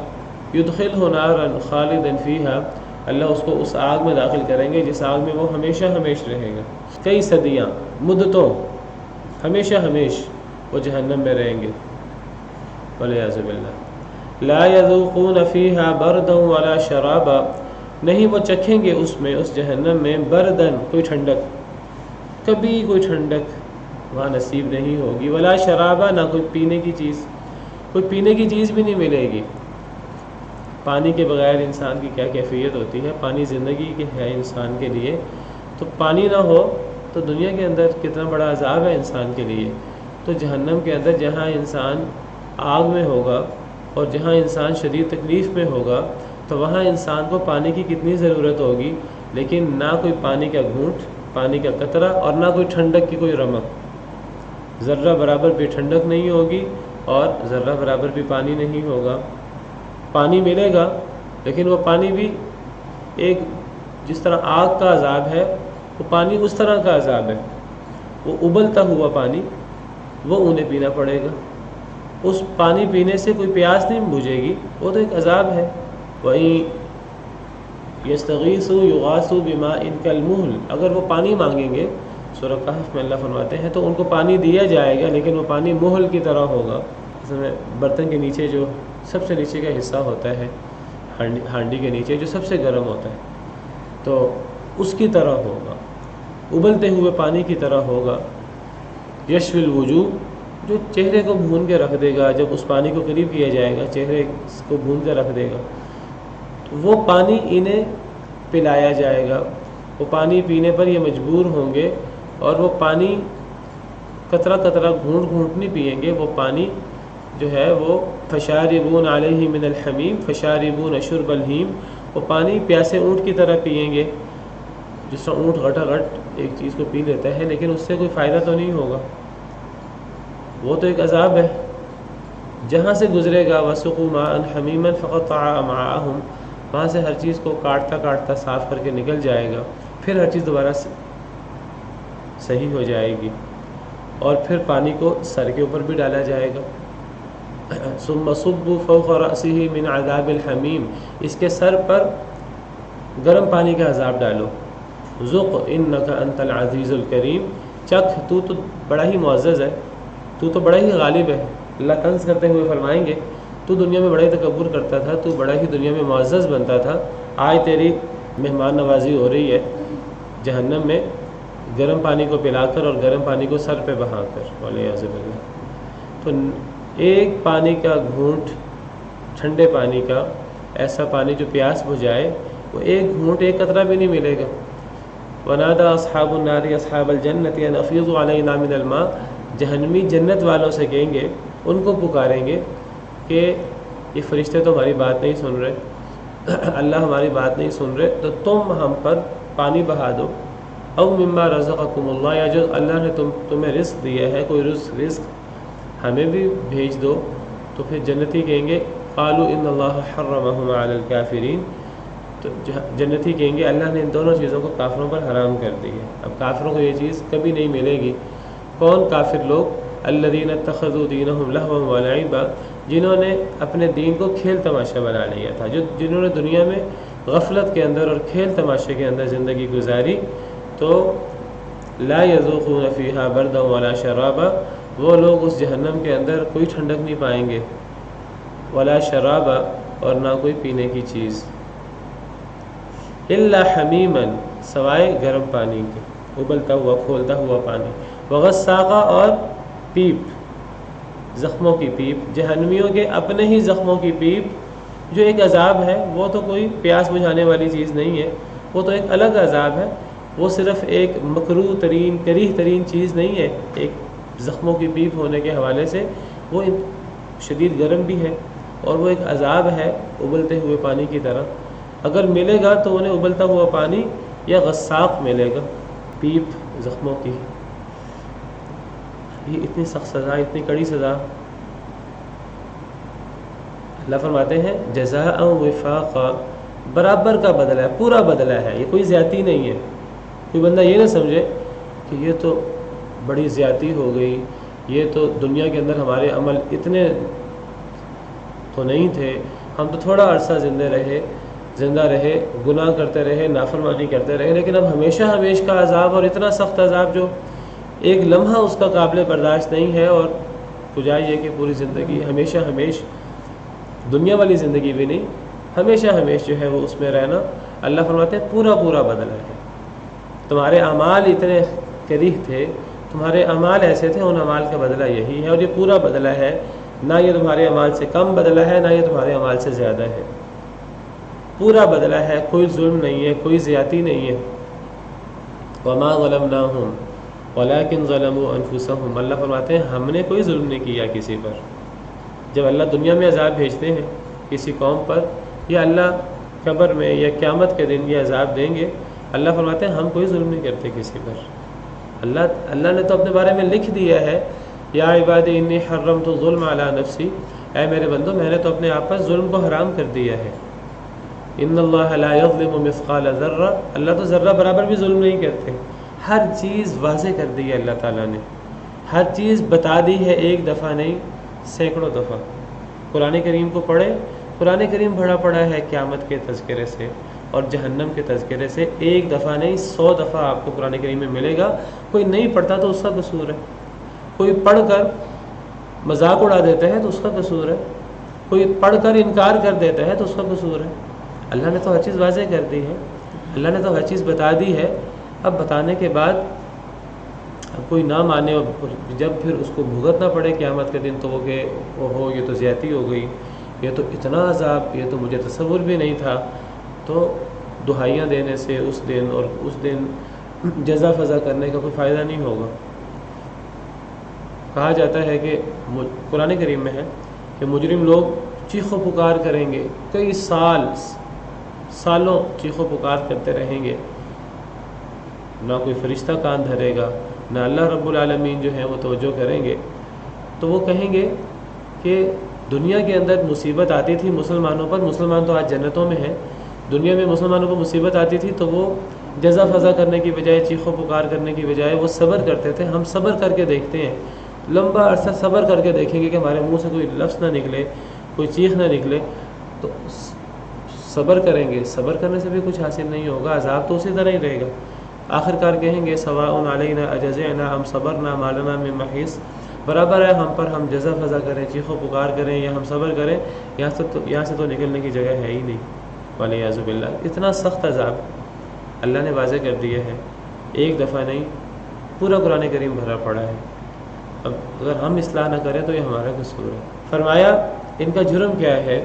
یدخلہ نارا خالدا فیہا، اللہ اس کو اس آگ میں داخل کریں گے جس آگ میں وہ ہمیشہ ہمیشہ رہے گا، کئی صدیاں، مدتوں، ہمیشہ ہمیشہ وہ جہنم میں رہیں گے، والعیاذ باللہ۔ لا یذوقون فیہا بردا ولا شرابا، نہیں وہ چکھیں گے اس میں، اس جہنم میں، بردن کوئی ٹھنڈک، کبھی کوئی ٹھنڈک وہاں نصیب نہیں ہوگی، ولا شرابا، نہ کوئی پینے کی چیز، کوئی پینے کی چیز بھی نہیں ملے گی۔ پانی کے بغیر انسان کی کیا کیفیت ہوتی ہے، پانی زندگی کے ہے انسان کے لیے، تو پانی نہ ہو تو دنیا کے اندر کتنا بڑا عذاب ہے انسان کے لیے۔ تو جہنم کے اندر جہاں انسان آگ میں ہوگا اور جہاں انسان شدید تکلیف میں ہوگا تو وہاں انسان کو پانی کی کتنی ضرورت ہوگی، لیکن نہ کوئی پانی کا گھونٹ، پانی کا قطرہ، اور نہ کوئی ٹھنڈک کی کوئی رمق، ذرہ برابر بھی ٹھنڈک نہیں ہوگی اور ذرہ برابر بھی پانی نہیں ہوگا۔ پانی ملے گا لیکن وہ پانی بھی ایک، جس طرح آگ کا عذاب ہے وہ پانی اس طرح کا عذاب ہے، وہ ابلتا ہوا پانی، وہ انہیں پینا پڑے گا۔ اس پانی پینے سے کوئی پیاس نہیں بجھے گی، وہ تو ایک عذاب ہے۔ وَإِن يَسْتَغِيثُوا يُغَاثُوا بِمَاءٍ كَالْمُهْلِ، اگر وہ پانی مانگیں گے، سورہ کہف میں اللہ فرماتے ہیں، تو ان کو پانی دیا جائے گا لیکن وہ پانی مہل کی طرح ہوگا۔ اصل میں برتن کے نیچے جو سب سے نیچے کا حصہ ہوتا ہے، ہانڈی کے نیچے جو سب سے گرم ہوتا ہے، تو اس کی طرح ہوگا، ابلتے ہوئے پانی کی طرح ہوگا۔ یشوی الوجوہ، جو چہرے کو بھون کے رکھ دے گا، جب اس پانی کو قریب کیا جائے گا چہرے کو بھون کے رکھ دے گا، تو وہ پانی انہیں پلایا جائے گا، وہ پانی پینے پر یہ مجبور ہوں گے، اور وہ پانی قطرہ قطرہ گھونٹ گھونٹ نہیں پئیں گے، وہ پانی جو ہے وہ فشاربون علیہ من الحمیم فشاربون شرب الہیم، وہ پانی پیاسے اونٹ کی طرح پئیں گے، جس طرح اونٹ غٹا غٹ ایک چیز کو پی لیتا ہے لیکن اس سے کوئی فائدہ تو نہیں ہوگا، وہ تو ایک عذاب ہے۔ جہاں سے گزرے گا وسقوا ماء حمیما فقطع امعاءهم، وہاں سے ہر چیز کو کاٹتا کاٹتا صاف کر کے نکل جائے گا، پھر ہر چیز دوبارہ صحیح ہو جائے گی، اور پھر پانی کو سر کے اوپر بھی ڈالا جائے گا۔ ثم صبوا فوق رأسه من عذاب الحمیم، اس کے سر پر گرم پانی کا عذاب ڈالو۔ ذق انک انت العزیز الکریم، چکھ تو بڑا ہی معزز ہے، تو بڑا ہی غالب ہے، اللہ طنز کرتے ہوئے فرمائیں گے تو دنیا میں بڑا ہی تکبر کرتا تھا، تو بڑا ہی دنیا میں معزز بنتا تھا، آج تیری مہمان نوازی ہو رہی ہے جہنم میں گرم پانی کو پلا کر اور گرم پانی کو سر پہ بہا کر، والعیاذ باللہ۔ تو ایک پانی کا گھونٹ، ٹھنڈے پانی کا، ایسا پانی جو پیاس بجھائے، وہ ایک گھونٹ، ایک قطرہ بھی نہیں ملے گا۔ وَنَادَى أَصْحَابُ النَّارِ أَصْحَابَ الْجَنَّةِ أَنْ أَفِيضُوا عَلَيْنَا مِنَ الْمَاءِ، جہنمی جنت والوں سے کہیں گے، ان کو پکاریں گے کہ یہ فرشتے تو ہماری بات نہیں سن رہے، اللہ ہماری بات نہیں سن رہے، تو تم ہم پر پانی بہا دو، او مما رزقکم اللہ، یا جو اللہ نے تمہیں رزق دیا ہے، کوئی رزق ہمیں بھی بھیج دو۔ تو پھر جنتی کہیں گے قالوا ان اللہ حرمہما علی الکافرین، تو جنتی کہیں گے اللہ نے ان دونوں چیزوں کو کافروں پر حرام کر دی ہے، اب کافروں کو یہ چیز کبھی نہیں ملے گی۔ کون کافر لوگ؟ الذین اتخذوا دینہم لہوا ولعبا، جنہوں نے اپنے دین کو کھیل تماشا بنا لیا تھا، جنہوں نے دنیا میں غفلت کے اندر اور کھیل تماشے کے اندر زندگی گزاری، تو لا یذوقون فیہا بردا ولا شرابا، وہ لوگ اس جہنم کے اندر کوئی ٹھنڈک نہیں پائیں گے، ولا شرابا، اور نہ کوئی پینے کی چیز، الا حمیما، سوائے گرم پانی کے، ابلتا ہوا کھولتا ہوا پانی، وغساقا، اور پیپ، زخموں کی پیپ، جہنمیوں کے اپنے ہی زخموں کی پیپ، جو ایک عذاب ہے، وہ تو کوئی پیاس بجھانے والی چیز نہیں ہے، وہ تو ایک الگ عذاب ہے، وہ صرف ایک مکروہ ترین، کریہ ترین چیز نہیں ہے، ایک زخموں کی پیپ ہونے کے حوالے سے وہ شدید گرم بھی ہے، اور وہ ایک عذاب ہے ابلتے ہوئے پانی کی طرح۔ اگر ملے گا تو انہیں ابلتا ہوا پانی یا غساق ملے گا، پیپ زخموں کی، یہ اتنی سخت سزا، اتنی کڑی سزا۔ اللہ فرماتے ہیں جزاء وفاقا، برابر کا بدلہ ہے، پورا بدلہ ہے، یہ کوئی زیادتی نہیں ہے۔ کوئی بندہ یہ نہ سمجھے کہ یہ تو بڑی زیادتی ہو گئی، یہ تو دنیا کے اندر ہمارے عمل اتنے تو نہیں تھے، ہم تو تھوڑا عرصہ زندہ رہے، گناہ کرتے رہے، نافرمانی کرتے رہے، لیکن اب ہمیشہ کا عذاب، اور اتنا سخت عذاب جو ایک لمحہ اس کا قابل برداشت نہیں ہے، اور بجائے یہ کہ پوری زندگی ہمیشہ دنیا والی زندگی بھی نہیں، ہمیشہ جو ہے وہ اس میں رہنا۔ اللہ فرماتے ہیں پورا بدلہ ہے۔ تمہارے اعمال اتنے کریہ تھے، تمہارے اعمال ایسے تھے، ان اعمال کا بدلہ یہی ہے، اور یہ پورا بدلہ ہے، نہ یہ تمہارے اعمال سے کم بدلہ ہے، نہ یہ تمہارے اعمال سے زیادہ ہے، پورا بدلہ ہے، کوئی ظلم نہیں ہے، کوئی زیادتی نہیں ہے۔ وما ظلمناہم ولکن ظلموا انفسہم، اللہ فرماتے ہیں ہم نے کوئی ظلم نہیں کیا کسی پر۔ جب اللہ دنیا میں عذاب بھیجتے ہیں کسی قوم پر، یا اللہ قبر میں یا قیامت کے دن یہ عذاب دیں گے، اللہ فرماتے ہیں ہم کوئی ظلم نہیں کرتے کسی پر۔ اللہ نے تو اپنے بارے میں لکھ دیا ہے، یا عبادی انی حرمت الظلم علی نفسی، اے میرے بندو میں نے تو اپنے آپ پر ظلم کو حرام کر دیا ہے۔ ان اللہ لا یظلم مثقال ذرہ، اللہ تو ذرہ برابر بھی ظلم نہیں کرتے۔ ہر چیز واضح کر دی ہے اللہ تعالیٰ نے، ہر چیز بتا دی ہے، ایک دفعہ نہیں سینکڑوں دفعہ۔ قرآن کریم کو پڑھے، قرآن کریم بھرا پڑا ہے قیامت کے تذکرے سے اور جہنم کے تذکرے سے، ایک دفعہ نہیں 100 دفعہ آپ کو قرآن کریم میں ملے گا۔ کوئی نہیں پڑھتا تو اس کا قصور ہے، کوئی پڑھ کر مذاق اڑا دیتا ہے تو اس کا قصور ہے، کوئی پڑھ کر انکار کر دیتا ہے تو اس کا قصور ہے۔ اللہ نے تو ہر چیز واضح کر دی ہے، اللہ نے تو ہر چیز بتا دی ہے۔ اب بتانے کے بعد اب کوئی نہ مانے، اور جب پھر اس کو بھگتنا پڑے قیامت کے دن، تو وہ کہ اوہو یہ تو زیادتی ہو گئی، یہ تو اتنا عذاب، یہ تو مجھے تصور بھی نہیں تھا، تو دہائیاں دینے سے اس دن اور اس دن جزا فضا کرنے کا کوئی فائدہ نہیں ہوگا۔ کہا جاتا ہے کہ قرآن کریم میں ہے کہ مجرم لوگ چیخ و پکار کریں گے، کئی سالوں چیخ و پکار کرتے رہیں گے، نہ کوئی فرشتہ کان دھرے گا، نہ اللہ رب العالمین جو ہیں وہ توجہ کریں گے۔ تو وہ کہیں گے کہ دنیا کے اندر مصیبت آتی تھی مسلمانوں پر، مسلمان تو آج جنتوں میں ہیں، دنیا میں مسلمانوں پر مصیبت آتی تھی تو وہ جزا فضا کرنے کی بجائے، چیخ و پکار کرنے کی بجائے وہ صبر کرتے تھے۔ ہم صبر کر کے دیکھتے ہیں، لمبا عرصہ صبر کر کے دیکھیں گے کہ ہمارے منہ سے کوئی لفظ نہ نکلے، کوئی چیخ نہ نکلے، تو صبر کریں گے، صبر کرنے سے بھی کچھ حاصل نہیں ہوگا، عذاب تو اسی طرح ہی رہے گا۔ آخر کار کہیں گے سواء علینا اجزعنا ام صبرنا ما لنا من محیص، برابر ہے ہم پر ہم جزا فضا کریں، چیخ و پکار کریں یا ہم صبر کریں، یہاں سے تو نکلنے کی جگہ ہے ہی نہیں، والعیاذ باللہ۔ اتنا سخت عذاب اللہ نے واضح کر دیا ہے، ایک دفعہ نہیں، پورا قرآن کریم بھرا پڑا ہے۔ اب اگر ہم اصلاح نہ کریں تو یہ ہمارا قصور ہے۔ فرمایا ان کا جرم کیا ہے؟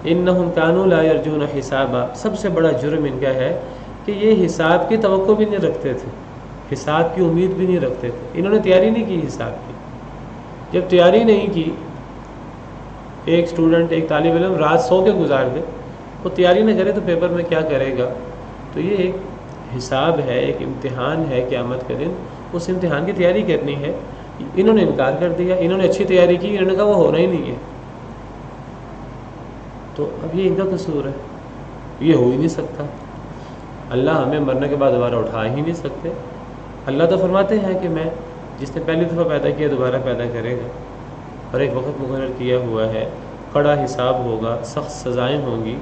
انہم کانوا لا یرجون حسابا، سب سے بڑا جرم ان کا ہے کہ یہ حساب کی توقع بھی نہیں رکھتے تھے، حساب کی امید بھی نہیں رکھتے تھے، انہوں نے تیاری نہیں کی حساب کی۔ جب تیاری نہیں کی، ایک اسٹوڈنٹ، ایک طالب علم رات سو کے گزار دے، وہ تیاری نہ کرے تو پیپر میں کیا کرے گا؟ تو یہ ایک حساب ہے، ایک امتحان ہے قیامت کا دن، اس امتحان کی تیاری کرنی ہے۔ انہوں نے انکار کر دیا، انہوں نے اچھی تیاری کی، انہوں نے کہا وہ ہونا ہی نہیں ہے، تو اب یہ ان کا قصور ہے، یہ ہو ہی نہیں سکتا۔ اللہ ہمیں مرنے کے بعد دوبارہ اٹھا ہی نہیں سکتے۔ اللہ تو فرماتے ہیں کہ میں جس نے پہلی دفعہ پیدا کیا دوبارہ پیدا کرے گا، اور ایک وقت مقرر کیا ہوا ہے، کڑا حساب ہوگا، سخت سزائیں ہوں گی۔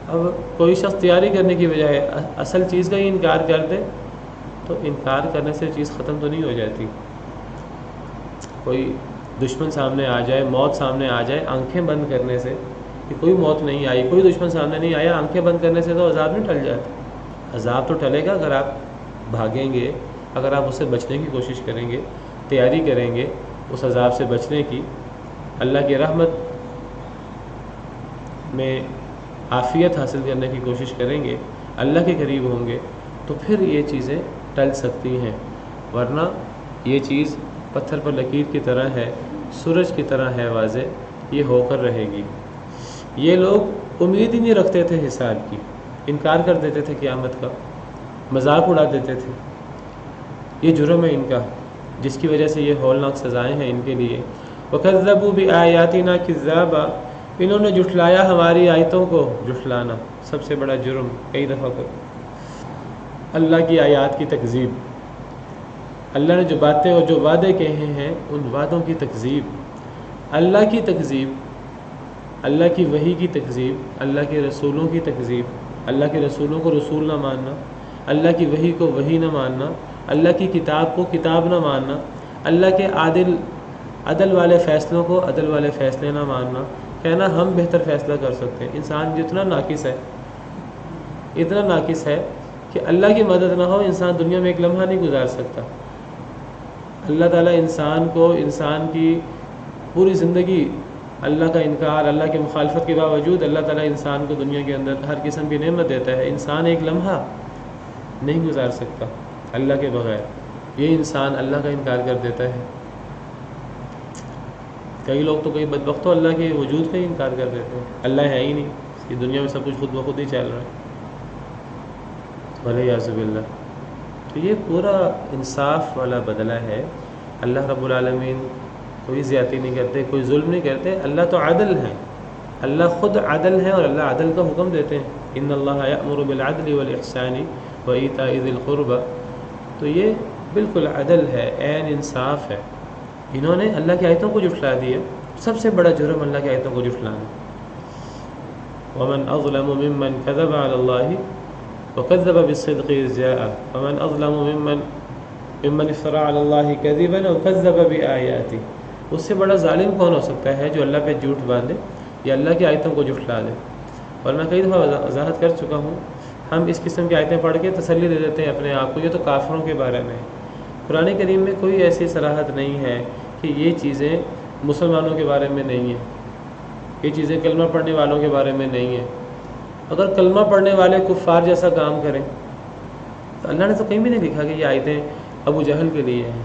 اب کوئی شخص تیاری کرنے کی بجائے اصل چیز کا ہی انکار کر دے تو انکار کرنے سے چیز ختم تو نہیں ہو جاتی۔ کوئی دشمن سامنے آ جائے، موت سامنے آ جائے، آنکھیں بند کرنے سے کہ کوئی موت نہیں آئی، کوئی دشمن سامنے نہیں آیا، آنکھیں بند کرنے سے تو عذاب نہیں ٹل جاتا۔ عذاب تو ٹلے گا اگر آپ بھاگیں گے، اگر آپ اس سے بچنے کی کوشش کریں گے، تیاری کریں گے اس عذاب سے بچنے کی، اللہ کی رحمت میں عافیت حاصل کرنے کی کوشش کریں گے، اللہ کے قریب ہوں گے، تو پھر یہ چیزیں ٹل سکتی ہیں، ورنہ یہ چیز پتھر پر لکیر کی طرح ہے، سورج کی طرح ہے واضح، یہ ہو کر رہے گی۔ یہ لوگ امید ہی نہیں رکھتے تھے حساب کی، انکار کر دیتے تھے قیامت کا، مذاق اڑا دیتے تھے۔ یہ جرم ہے ان کا، جس کی وجہ سے یہ ہولناک سزائیں ہیں ان کے لیے۔ وَكَذَّبُوا بِآيَاتِنَا كِذَّابًا، انہوں نے جھٹلایا ہماری آیتوں کو، جھٹلانا سب سے بڑا جرم، کئی دفعہ کر اللہ کی آیات کی تکذیب، اللہ نے جو باتیں اور جو وعدے کہے ہیں ان وعدوں کی تکذیب، اللہ کی تکذیب، اللہ کی وحی کی تکذیب، اللہ کے رسولوں کی تکذیب، اللہ کے رسولوں کو رسول نہ ماننا، اللہ کی وحی کو وحی نہ ماننا، اللہ کی کتاب کو کتاب نہ ماننا، اللہ کے عدل والے فیصلوں کو عدل والے فیصلے نہ ماننا، کہنا ہم بہتر فیصلہ کر سکتے ہیں۔ انسان جتنا ناقص ہے، اتنا ناقص ہے کہ اللہ کی مدد نہ ہو انسان دنیا میں ایک لمحہ نہیں گزار سکتا۔ اللہ تعالیٰ انسان کو، انسان کی پوری زندگی اللہ کا انکار، اللہ کی مخالفت کے باوجود اللہ تعالیٰ انسان کو دنیا کے اندر ہر قسم کی نعمت دیتا ہے، انسان ایک لمحہ نہیں گزار سکتا اللہ کے بغیر۔ یہ انسان اللہ کا انکار کر دیتا ہے۔ کئی لوگ تو کئی بدبختوں اللہ کے وجود کا ہی انکار کر دیتے ہیں، اللہ ہے ہی نہیں، یہ دنیا میں سب کچھ خود بخود ہی چل رہا ہے، والعیاذ باللہ۔ تو یہ پورا انصاف والا بدلہ ہے۔ اللہ رب العالمین کوئی زیادتی نہیں کرتے، کوئی ظلم نہیں کرتے، اللہ تو عدل ہے، اللہ خود عدل ہے اور اللہ عدل کا حکم دیتے ہیں۔ ان اللہ یأمر بالعدل والاحسان وایتاء ذی القربى، تو یہ بالکل عدل ہے، عین انصاف ہے۔ انہوں نے اللہ کی آیتوں کو جھٹلا دیا، سب سے بڑا جرم اللہ کی آیتوں کو جھٹلانا۔ ومن اظلم ممن كذب على الله وكذب بالصدق إذ جاءه ومن اظلم ممن افترى على الله كذبا او كذب بآياته، اس سے بڑا ظالم کون ہو سکتا ہے جو اللہ پہ جھوٹ باندھے یا اللہ کی آیتوں کو جھٹلا دے۔ اور میں کئی دفعہ وضاحت کر چکا ہوں، ہم اس قسم کی آیتیں پڑھ کے تسلی دے دیتے ہیں اپنے آپ کو، یہ تو کافروں کے بارے میں ہے۔ قرآن کریم میں کوئی ایسی صراحت نہیں ہے کہ یہ چیزیں مسلمانوں کے بارے میں نہیں ہیں، یہ چیزیں کلمہ پڑھنے والوں کے بارے میں نہیں ہیں۔ اگر کلمہ پڑھنے والے کفار جیسا کام کریں تو اللہ نے تو کہیں بھی نہیں لکھا کہ یہ آیتیں ابو جہل کے لیے ہیں،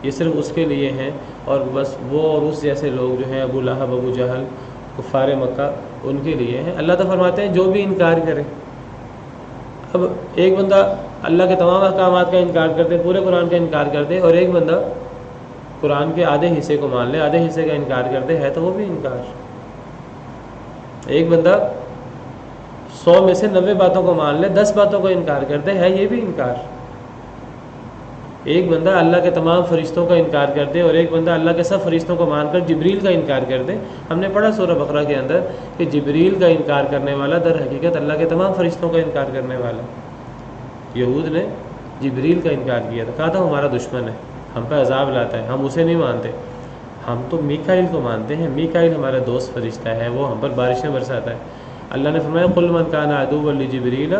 یہ صرف اس کے لیے ہیں، اور بس وہ اور اس جیسے لوگ جو ہیں ابو لہب، ابو جہل، کفار مکہ، ان کے لیے ہیں۔ اللہ تو فرماتے ہیں جو بھی انکار کرے۔ اب ایک بندہ اللہ کے تمام احکامات کا انکار کر دے، پورے قرآن کا انکار کر دے، اور ایک بندہ قرآن کے آدھے حصے کو مان لے، آدھے حصے کا انکار کر دے، ہے تو وہ بھی انکار۔ ایک بندہ 100 میں سے 90 باتوں کو مان لے، 10 باتوں کو انکار کر دے، ہے یہ بھی انکار۔ ایک بندہ اللہ کے تمام فرشتوں کا انکار کر دے، اور ایک بندہ اللہ کے سب فرشتوں کو مان کر جبریل کا انکار کر دے۔ ہم نے پڑھا سورہ بقرہ کے اندر کہ جبریل کا انکار کرنے والا در حقیقت اللہ کے تمام فرشتوں کا انکار کرنے والا۔ یہود نے جبریل کا انکار کیا تھا، کہا تھا ہمارا دشمن ہے، ہم پہ عذاب لاتا ہے، ہم اسے نہیں مانتے، ہم تو میکائیل کو مانتے ہیں۔ میکائیل ہمارا دوست فرشتہ ہے، وہ ہم پر بارشیں برساتا ہے۔ اللہ نے فرمایا قل من کان عدوا لجبریل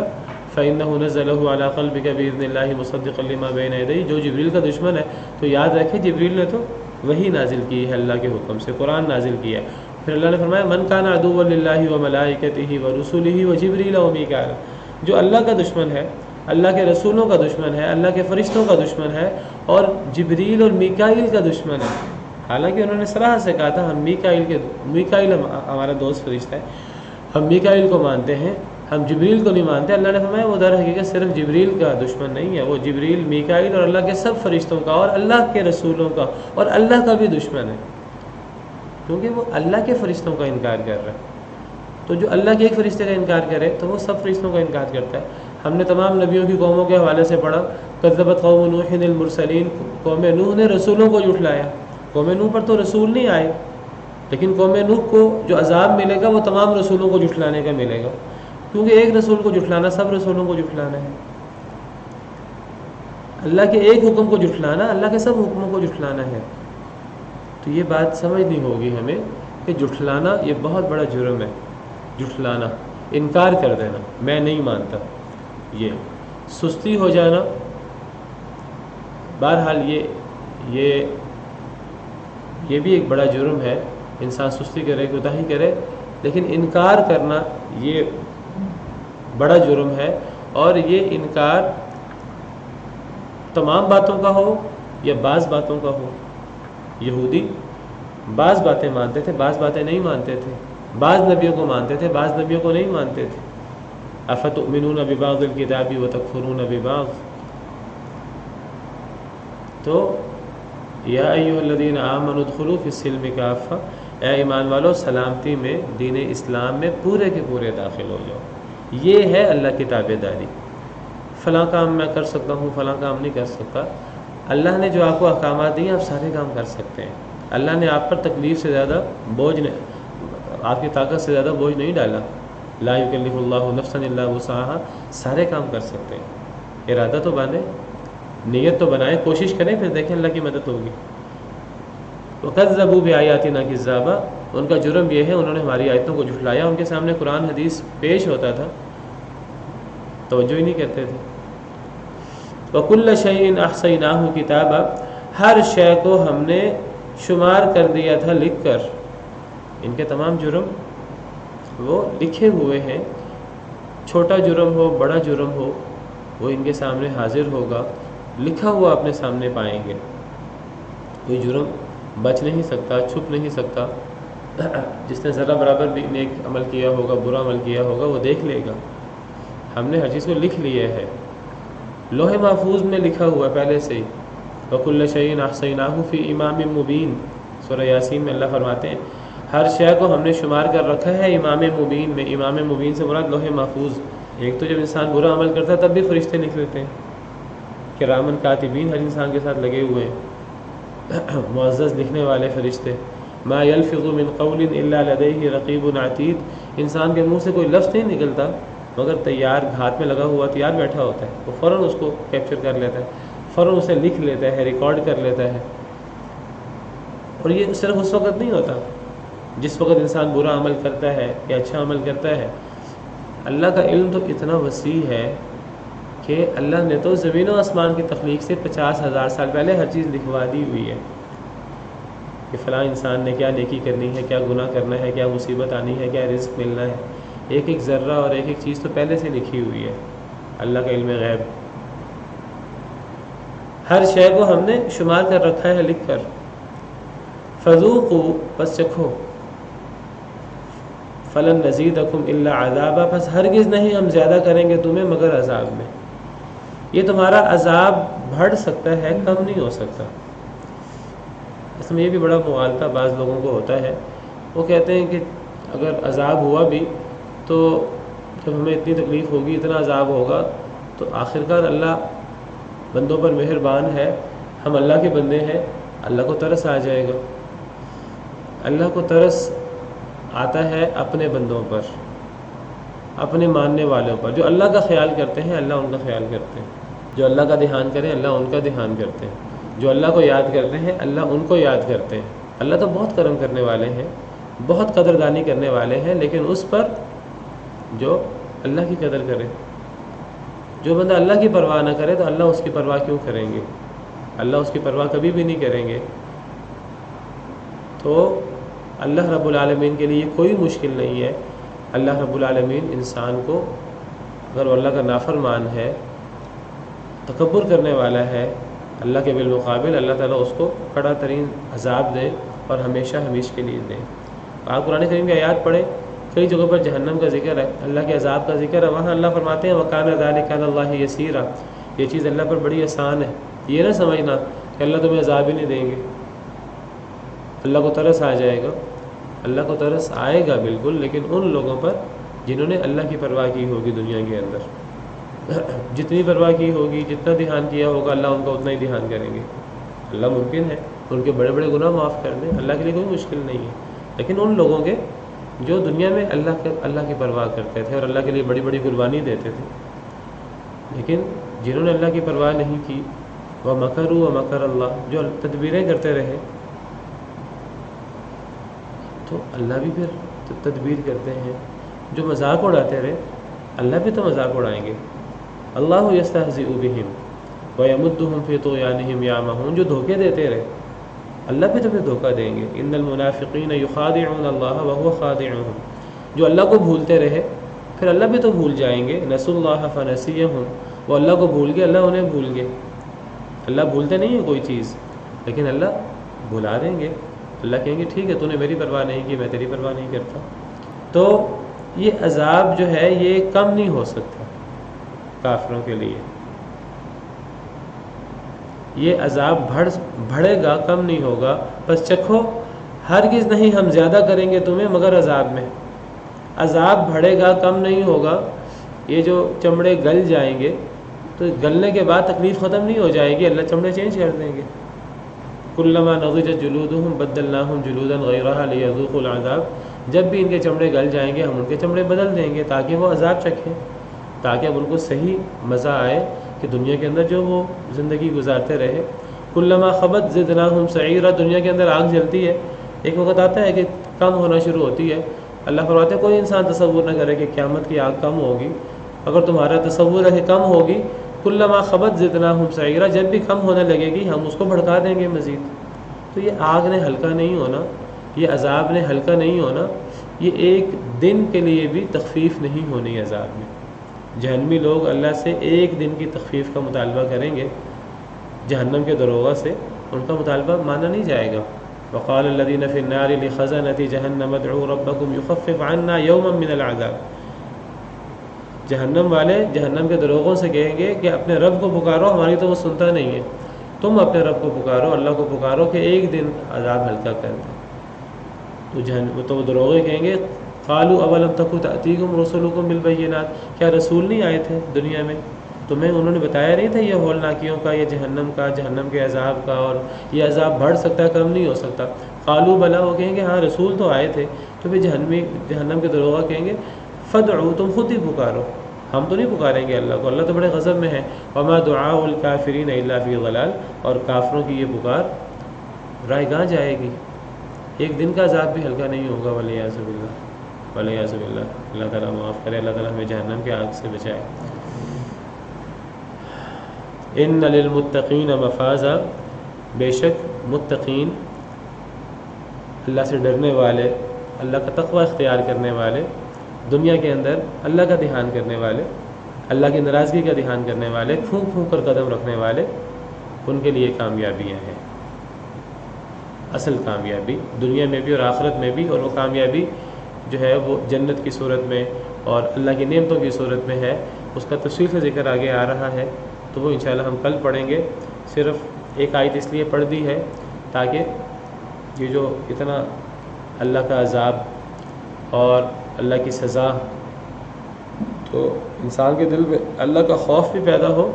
فإنه نزله على قلبك بإذن الله مصدقا لما بين يديه، جو جبریل کا دشمن ہے تو یاد رکھے جبریل نے تو وہی نازل کی ہے، اللہ کے حکم سے قرآن نازل کیا ہے۔ پھر اللہ نے فرمایا من کان عدوا للہ وملائکتہ ورسلہ وجبریل ومیکائیل، جو اللہ کا دشمن ہے، اللہ کے رسولوں کا دشمن ہے، اللہ کے فرشتوں کا دشمن ہے، اور جبریل اور میکائیل کا دشمن ہے۔ حالانکہ انہوں نے صراحت سے کہا تھا ہم میکائیل ہمارا دوست فرشتہ ہے، ہم میکائیل کو مانتے ہیں، ہم جبریل کو نہیں مانتے۔ اللہ نے فرمایا وہ در حقیقت صرف جبریل کا دشمن نہیں ہے، وہ جبریل، میکائیل اور اللہ کے سب فرشتوں کا اور اللہ کے رسولوں کا اور اللہ کا بھی دشمن ہے، کیونکہ وہ اللہ کے فرشتوں کا انکار کر رہا ہے۔ تو جو اللہ کے ایک فرشتے کا انکار کرے تو وہ سب فرشتوں کا انکار کرتا ہے۔ ہم نے تمام نبیوں کی قوموں کے حوالے سے پڑھا، کذبت قوم نوح المرسلین، قوم نوح نے رسولوں کو جھٹلایا۔ قوم نوح پر تو رسول نہیں آئے، لیکن قوم نوح کو جو عذاب ملے گا وہ تمام رسولوں کو جھٹلانے کا ملے گا، کیونکہ ایک رسول کو جھٹلانا سب رسولوں کو جھٹلانا ہے۔ اللہ کے ایک حکم کو جھٹلانا اللہ کے سب حکموں کو جھٹلانا ہے۔ تو یہ بات سمجھنی ہوگی ہمیں کہ جھٹلانا یہ بہت بڑا جرم ہے۔ جھٹلانا، انکار کر دینا، میں نہیں مانتا، یہ سستی ہو جانا۔ بہرحال یہ بھی ایک بڑا جرم ہے، انسان سستی کرے، کوتاہی کرے، لیکن انکار کرنا یہ بڑا جرم ہے۔ اور یہ انکار تمام باتوں کا ہو یا بعض باتوں کا ہو۔ یہودی بعض باتیں مانتے تھے، بعض باتیں نہیں مانتے تھے، بعض نبیوں کو مانتے تھے، بعض نبیوں کو نہیں مانتے تھے۔ افتؤمنون ببعض الکتاب وتکفرون ببعض۔ تو یا ایھا الذین آمنوا ادخلوا فی السلم کافہ، اے ایمان والو سلامتی میں، دین اسلام میں پورے کے پورے داخل ہو جاؤ۔ یہ ہے اللہ کی تابع داری۔ فلاں کام میں کر سکتا ہوں، فلاں کام نہیں کر سکتا۔ اللہ نے جو آپ کو احکامات دیے آپ سارے کام کر سکتے ہیں۔ اللہ نے آپ پر تکلیف سے زیادہ بوجھ نے، آپ کی طاقت سے زیادہ بوجھ نہیں ڈالا۔ لا یکلف اللہ نفسا الا وسعها، سارے کام کر سکتے ہیں۔ ارادہ تو باندھیں، نیت تو بنائیں، کوشش کریں، پھر دیکھیں اللہ کی مدد ہوگی۔ وَكَذَّبُوا بِآيَاتِنَا كِذَّابًا، ان کا جرم یہ ہے انہوں نے ہماری آیتوں کو جھٹلایا۔ ان کے سامنے قرآن حدیث پیش ہوتا تھا، توجہ ہی نہیں کرتے تھے۔ وَكُلَّ شَيْءٍ أَحْصَيْنَاهُ كِتَابًا، ہر شے کو ہم نے شمار کر دیا تھا لکھ کر۔ ان کے تمام جرم وہ لکھے ہوئے ہیں، چھوٹا جرم ہو بڑا جرم ہو وہ ان کے سامنے حاضر ہوگا، لکھا ہوا اپنے سامنے پائیں گے۔ کوئی جرم بچ نہیں سکتا، چھپ نہیں سکتا۔ جس نے ذرا برابر بھی نیک عمل کیا ہوگا، برا عمل کیا ہوگا، وہ دیکھ لے گا۔ ہم نے ہر چیز کو لکھ لیا ہے، لوح محفوظ میں لکھا ہوا ہے پہلے سے ہی۔ وَكُلَّ شَيْءٍ أَحْصَيْنَاهُ فِي إِمَامٍ مُبِينٍ، سورہ یاسین میں اللہ فرماتے ہیں ہر شے کو ہم نے شمار کر رکھا ہے امام مبین میں۔ امام مبین سے مراد لوح محفوظ۔ ایک تو جب انسان برا عمل کرتا ہے تب بھی فرشتے لکھ لیتے ہیں، کرامن کاتبین ہر انسان کے ساتھ لگے ہوئے ہیں، معزز لکھنے والے فرشتے۔ ما یلفظ من قول الا لدیہ رقیب عتید، انسان کے منہ سے کوئی لفظ نہیں نکلتا مگر تیار، ہاتھ میں لگا ہوا تیار بیٹھا ہوتا ہے، وہ فوراً اس کو کیپچر کر لیتا ہے، فوراً اسے لکھ لیتا ہے، ریکارڈ کر لیتا ہے۔ اور یہ صرف اس وقت نہیں ہوتا جس وقت انسان برا عمل کرتا ہے یا اچھا عمل کرتا ہے۔ اللہ کا علم تو اتنا وسیع ہے کہ اللہ نے تو زمین و آسمان کی تخلیق سے 50,000 سال پہلے ہر چیز لکھوا دی ہوئی ہے کہ فلاں انسان نے کیا نیکی کرنی ہے، کیا گناہ کرنا ہے، کیا مصیبت آنی ہے، کیا رزق ملنا ہے۔ ایک ایک ذرہ اور ایک ایک چیز تو پہلے سے لکھی ہوئی ہے، اللہ کا علم غیب۔ ہر شے کو ہم نے شمار کر رکھا ہے لکھ کر۔ فذوقوا، پس چکھو، فلن نزیدکم الا عذابا، پس ہرگز نہیں ہم زیادہ کریں گے تمہیں مگر عذاب میں۔ یہ تمہارا عذاب بڑھ سکتا ہے، کم نہیں ہو سکتا۔ اس میں یہ بھی بڑا مغالطہ بعض لوگوں کو ہوتا ہے، وہ کہتے ہیں کہ اگر عذاب ہوا بھی تو جب ہمیں اتنی تکلیف ہوگی، اتنا عذاب ہوگا تو آخرکار اللہ بندوں پر مہربان ہے، ہم اللہ کے بندے ہیں، اللہ کو ترس آ جائے گا۔ اللہ کو ترس آتا ہے اپنے بندوں پر، اپنے ماننے والوں پر، جو اللہ کا خیال کرتے ہیں اللہ ان کا خیال کرتے ہیں، جو اللہ کا دھیان کریں اللہ ان کا دھیان کرتے ہیں۔ جو اللہ کو یاد کرتے ہیں اللہ ان کو یاد کرتے ہیں۔ اللہ تو بہت کرم کرنے والے ہیں، بہت قدردانی کرنے والے ہیں، لیکن اس پر جو اللہ کی قدر کرے۔ جو بندہ اللہ کی پرواہ نہ کرے تو اللہ اس کی پرواہ کیوں کریں گے؟ اللہ اس کی پرواہ کبھی بھی نہیں کریں گے۔ تو اللہ رب العالمین کے لیے کوئی مشکل نہیں ہے۔ اللہ رب العالمین انسان کو اگر وہ اللہ کا نافرمان ہے، تکبر کرنے والا ہے، اللہ کے بالمقابل اللہ تعالیٰ اس کو کڑا ترین عذاب دے اور ہمیشہ ہمیشہ کے لیے دے۔ آپ قرآن کریم کی آیات پڑھیں، کئی جگہوں پر جہنم کا ذکر ہے، اللہ کے عذاب کا ذکر ہے، وہاں اللہ فرماتے ہیں وَكَانَ ذَلِكَ عَلَى اللَّهِ يَسِيرًا، یہ چیز اللہ پر بڑی آسان ہے۔ یہ نہ سمجھنا کہ اللہ تمہیں عذاب ہی نہیں دیں گے، اللہ کو ترس آ جائے گا۔ اللہ کو ترس آئے گا بالکل، لیکن ان لوگوں پر جنہوں نے اللہ کی پرواہ کی ہوگی دنیا کے اندر۔ جتنی پرواہ کی ہوگی، جتنا دھیان کیا ہوگا، اللہ ان کا اتنا ہی دھیان کریں گے۔ اللہ ممکن ہے ان کے بڑے بڑے گناہ معاف کر دیں، اللہ کے لیے کوئی مشکل نہیں ہے، لیکن ان لوگوں کے جو دنیا میں اللہ کی پرواہ کرتے تھے اور اللہ کے لیے بڑی بڑی قربانی دیتے تھے، لیکن جنہوں نے اللہ کی پرواہ نہیں کی، وَمَكَرُوا وَمَكَرَ اللَّهُ، جو تدبیریں کرتے رہے، تو اللہ بھی پھر تدبیر کرتے ہیں۔ جو مذاق اڑاتے رہے، اللہ بھی تو مذاق اڑائیں گے۔ اللہ یستہزئ بہم ویمدہم فی طغیانہم یعمہون، جو دھوکے دیتے رہے اللہ بھی تو پھر دھوکہ دیں گے۔ ان المنافقین یخادعون اللہ وہو خادعهم، جو اللہ کو بھولتے رہے پھر اللہ بھی تو بھول جائیں گے۔ نسوا اللہ فنسیہم، وہ اللہ کو بھول گئے، اللہ انہیں بھول گئے۔ اللہ بھولتے نہیں ہیں کوئی چیز، لیکن اللہ بھلا دیں گے۔ اللہ کہیں گے ٹھیک ہے، تو نے میری پرواہ نہیں کی، میں تیری پرواہ نہیں کرتا۔ تو یہ عذاب جو ہے یہ کم نہیں ہو سکتا کافروں کے لیے، یہ عذاب بڑھے گا، کم نہیں ہوگا۔ بس چکھو، ہرگز نہیں ہم زیادہ کریں گے تمہیں مگر عذاب میں۔ عذاب بڑھے گا، کم نہیں ہوگا۔ یہ جو چمڑے گل جائیں گے تو گلنے کے بعد تکلیف ختم نہیں ہو جائے گی، اللہ چمڑے چینج کر دیں گے۔ کلما نضجت جلودہم بدلناہم جلودا غیرہا لیذوقوا العذاب، جب بھی ان کے چمڑے گل جائیں گے ہم ان کے چمڑے بدل دیں گے تاکہ وہ عذاب چکھیں، تاکہ اب ان کو صحیح مزہ آئے کہ دنیا کے اندر جو وہ زندگی گزارتے رہے۔ کلما خبت زدناہم سعیرا، دنیا کے اندر آگ جلتی ہے، ایک وقت آتا ہے کہ کم ہونا شروع ہوتی ہے۔ اللہ فرماتے ہیں کوئی انسان تصور نہ کرے کہ قیامت کی آگ کم ہوگی، اگر تمہارا تصور ہے کہ کم ہوگی، کلما خبت زدناہم سعیرا، جب بھی کم ہونے لگے گی ہم اس کو بھڑکا دیں گے مزید۔ تو یہ آگ نے ہلکا نہیں ہونا، یہ عذاب نے ہلکا نہیں ہونا، یہ ایک دن کے لیے بھی تخفیف نہیں ہونی عذاب میں۔ جہنمی لوگ اللہ سے ایک دن کی تخفیف کا مطالبہ کریں گے، جہنم کے دروغہ سے ان کا مطالبہ مانا نہیں جائے گا۔ وقال الذين في النار لخزنة جهنم ادعوا ربكم يخفف عنا يوما من العذاب، جہنم والے جہنم کے دروغوں سے کہیں گے کہ اپنے رب کو پکارو، ہماری تو وہ سنتا نہیں ہے، تم اپنے رب کو پکارو، اللہ کو پکارو کہ ایک دن عذاب ہلکا کر دے۔ تو وہ دروغے کہیں گے قالوا اولم تک تأتیکم رسلکم بالبینات، کیا رسول نہیں آئے تھے دنیا میں، تمہیں انہوں نے بتایا نہیں تھا یہ ہولناکیوں کا، یہ جہنم کا، جہنم کے عذاب کا، اور یہ عذاب بڑھ سکتا ہے، کم نہیں ہو سکتا۔ قالوا بلا، وہ کہیں گے ہاں رسول تو آئے تھے۔ تو پھر جہنم کے دروغہ کہیں گے فدعوا، تم خود ہی پکارو، ہم تو نہیں پکاریں گے اللہ کو، اللہ تو بڑے غضب میں ہے۔ وما دعاء الکافرین الا فی ضلال، اور کافروں کی یہ پکار رائے گاہ جائے گی، ایک دن کا عذاب بھی ہلکا نہیں ہوگا۔ والعیاذ باللہ، والعیاذ باللہ، اللہ تعالیٰ معاف کرے، اللہ تعالیٰ ہمیں جہنم کے آگ سے بچائے۔ ان للمتقین مفازا، بے شک متقین، اللہ سے ڈرنے والے، اللہ کا تقوی اختیار کرنے والے، دنیا کے اندر اللہ کا دھیان کرنے والے، اللہ کی ناراضگی کا دھیان کرنے والے، پھونک پھونک کر قدم رکھنے والے، ان کے لیے کامیابیاں ہیں، اصل کامیابی دنیا میں بھی اور آخرت میں بھی۔ اور وہ کامیابی جو ہے وہ جنت کی صورت میں اور اللہ کی نعمتوں کی صورت میں ہے، اس کا تفصیل سے ذکر آگے آ رہا ہے، تو وہ انشاءاللہ ہم کل پڑھیں گے۔ صرف ایک آیت اس لیے پڑھ دی ہے تاکہ یہ جو اتنا اللہ کا عذاب اور اللہ کی سزا، تو انسان کے دل میں اللہ کا خوف بھی پیدا ہو،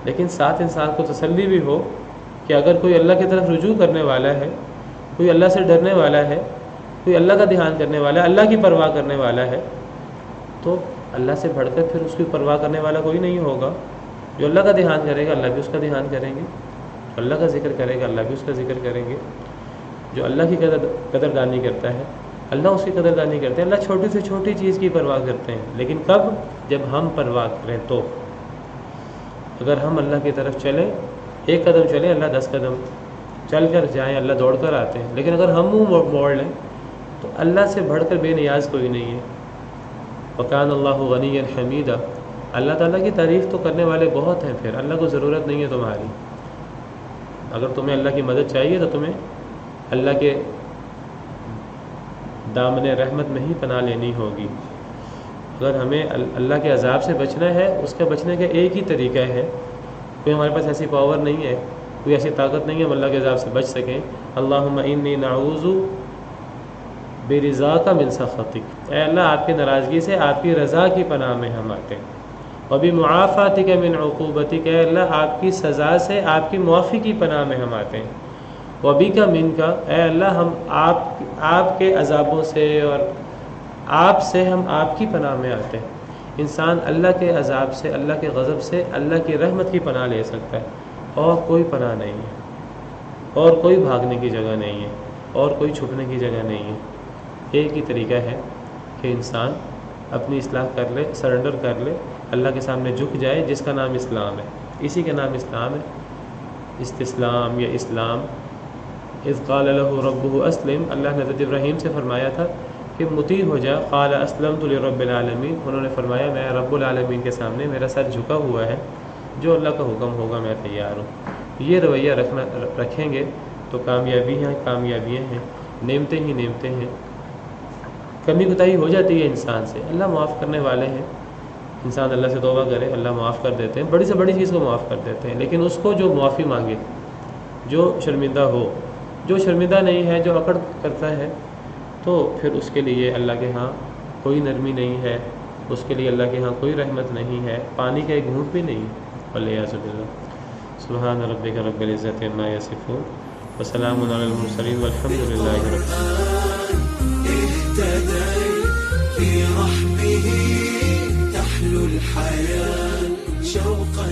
لیکن ساتھ انسان کو تسلی بھی ہو کہ اگر کوئی اللہ کی طرف رجوع کرنے والا ہے، کوئی اللہ سے ڈرنے والا ہے، کوئی اللہ کا دھیان کرنے والا ہے، اللہ کی پرواہ کرنے والا ہے، تو اللہ سے بڑھ کر پھر اس کی پرواہ کرنے والا کوئی نہیں ہوگا۔ جو اللہ کا دھیان کرے گا اللہ بھی اس کا دھیان کریں گے، اللہ کا ذکر کرے گا اللہ بھی اس کا ذکر کریں گے. جو اللہ کی قدردانی کرتا ہے اللہ اس کی قدردانی کرتے ہیں. اللہ چھوٹی سے چھوٹی چیز کی پرواہ کرتے ہیں، لیکن کب؟ جب ہم پرواہ کریں. تو اگر ہم اللہ کی طرف چلیں، ایک قدم چلیں اللہ 10 قدم چل کر جائیں، اللہ دوڑ کر آتے ہیں. لیکن اگر ہم منہ موڑ لیں تو اللہ سے بڑھ کر بے نیاز کوئی نہیں ہے. وَكَانَ اللَّهُ غَنِيًّا حَمِيدًا. اللہ تعالیٰ کی تعریف تو کرنے والے بہت ہیں، پھر اللہ کو ضرورت نہیں ہے تمہاری. اگر تمہیں اللہ کی مدد چاہیے تو تمہیں اللہ کے دامن رحمت میں ہی پناہ لینی ہوگی. اگر ہمیں اللہ کے عذاب سے بچنا ہے، اس کے بچنے کا ایک ہی طریقہ ہے. کوئی ہمارے پاس ایسی پاور نہیں ہے، کوئی ایسی طاقت نہیں ہے ہم اللہ کے عذاب سے بچ سکیں. اللہم انی نعوذ برضاک من سخطک. اے اللہ آپ کی ناراضگی سے، آپ کی رضا کی پناہ میں ہم آتے ہیں. وبمعافاتک من عقوبتک. اے اللہ آپ کی سزا سے، آپ کی معافی کی پناہ میں ہم آتے ہیں. وبک منک. اے اللہ ہم آپ کے عذابوں سے اور آپ سے ہم آپ کی پناہ میں آتے ہیں. انسان اللہ کے عذاب سے، اللہ کے غضب سے، اللہ کی رحمت کی پناہ لے سکتا ہے، اور کوئی پناہ نہیں ہے، اور کوئی بھاگنے کی جگہ نہیں ہے، اور کوئی چھپنے کی جگہ نہیں ہے. ایک ہی طریقہ ہے کہ انسان اپنی اصلاح کر لے، سرنڈر کر لے، اللہ کے سامنے جھک جائے، جس کا نام اسلام ہے. اسی کا نام اسلام ہے. استسلام یا اسلام. اذ قال له ربه اسلم. اللہ نے حضرت ابراہیم سے فرمایا تھا کہ مطیع ہو جا. قال اسلمت لرب العالمین. انہوں نے فرمایا میں رب العالمین کے سامنے میرا سر جھکا ہوا ہے، جو اللہ کا حکم ہوگا میں تیار ہوں. یہ رویہ رکھیں گے تو کامیابیاں ہیں، نعمتیں ہی نعمتیں ہیں. کمی کوتاہی ہو جاتی ہے انسان سے، اللہ معاف کرنے والے ہیں. انسان اللہ سے توبہ کرے اللہ معاف کر دیتے ہیں، بڑی سے بڑی چیز کو معاف کر دیتے ہیں. لیکن اس کو جو معافی مانگے، جو شرمندہ ہو، جو شرمندہ نہیں ہے، جو اکڑ کرتا ہے، تو پھر اس کے لیے اللہ کے ہاں کوئی نرمی نہیں ہے، اس کے لیے اللہ کے ہاں کوئی رحمت نہیں ہے، پانی کا ایک گھونٹ بھی نہیں. والعیاذ باللہ. سبحان ربک رب العزت عما یصفون وسلام علی المرسلین والحمد للہ رب العالمین. في رحمه تحلو الحياة شوقا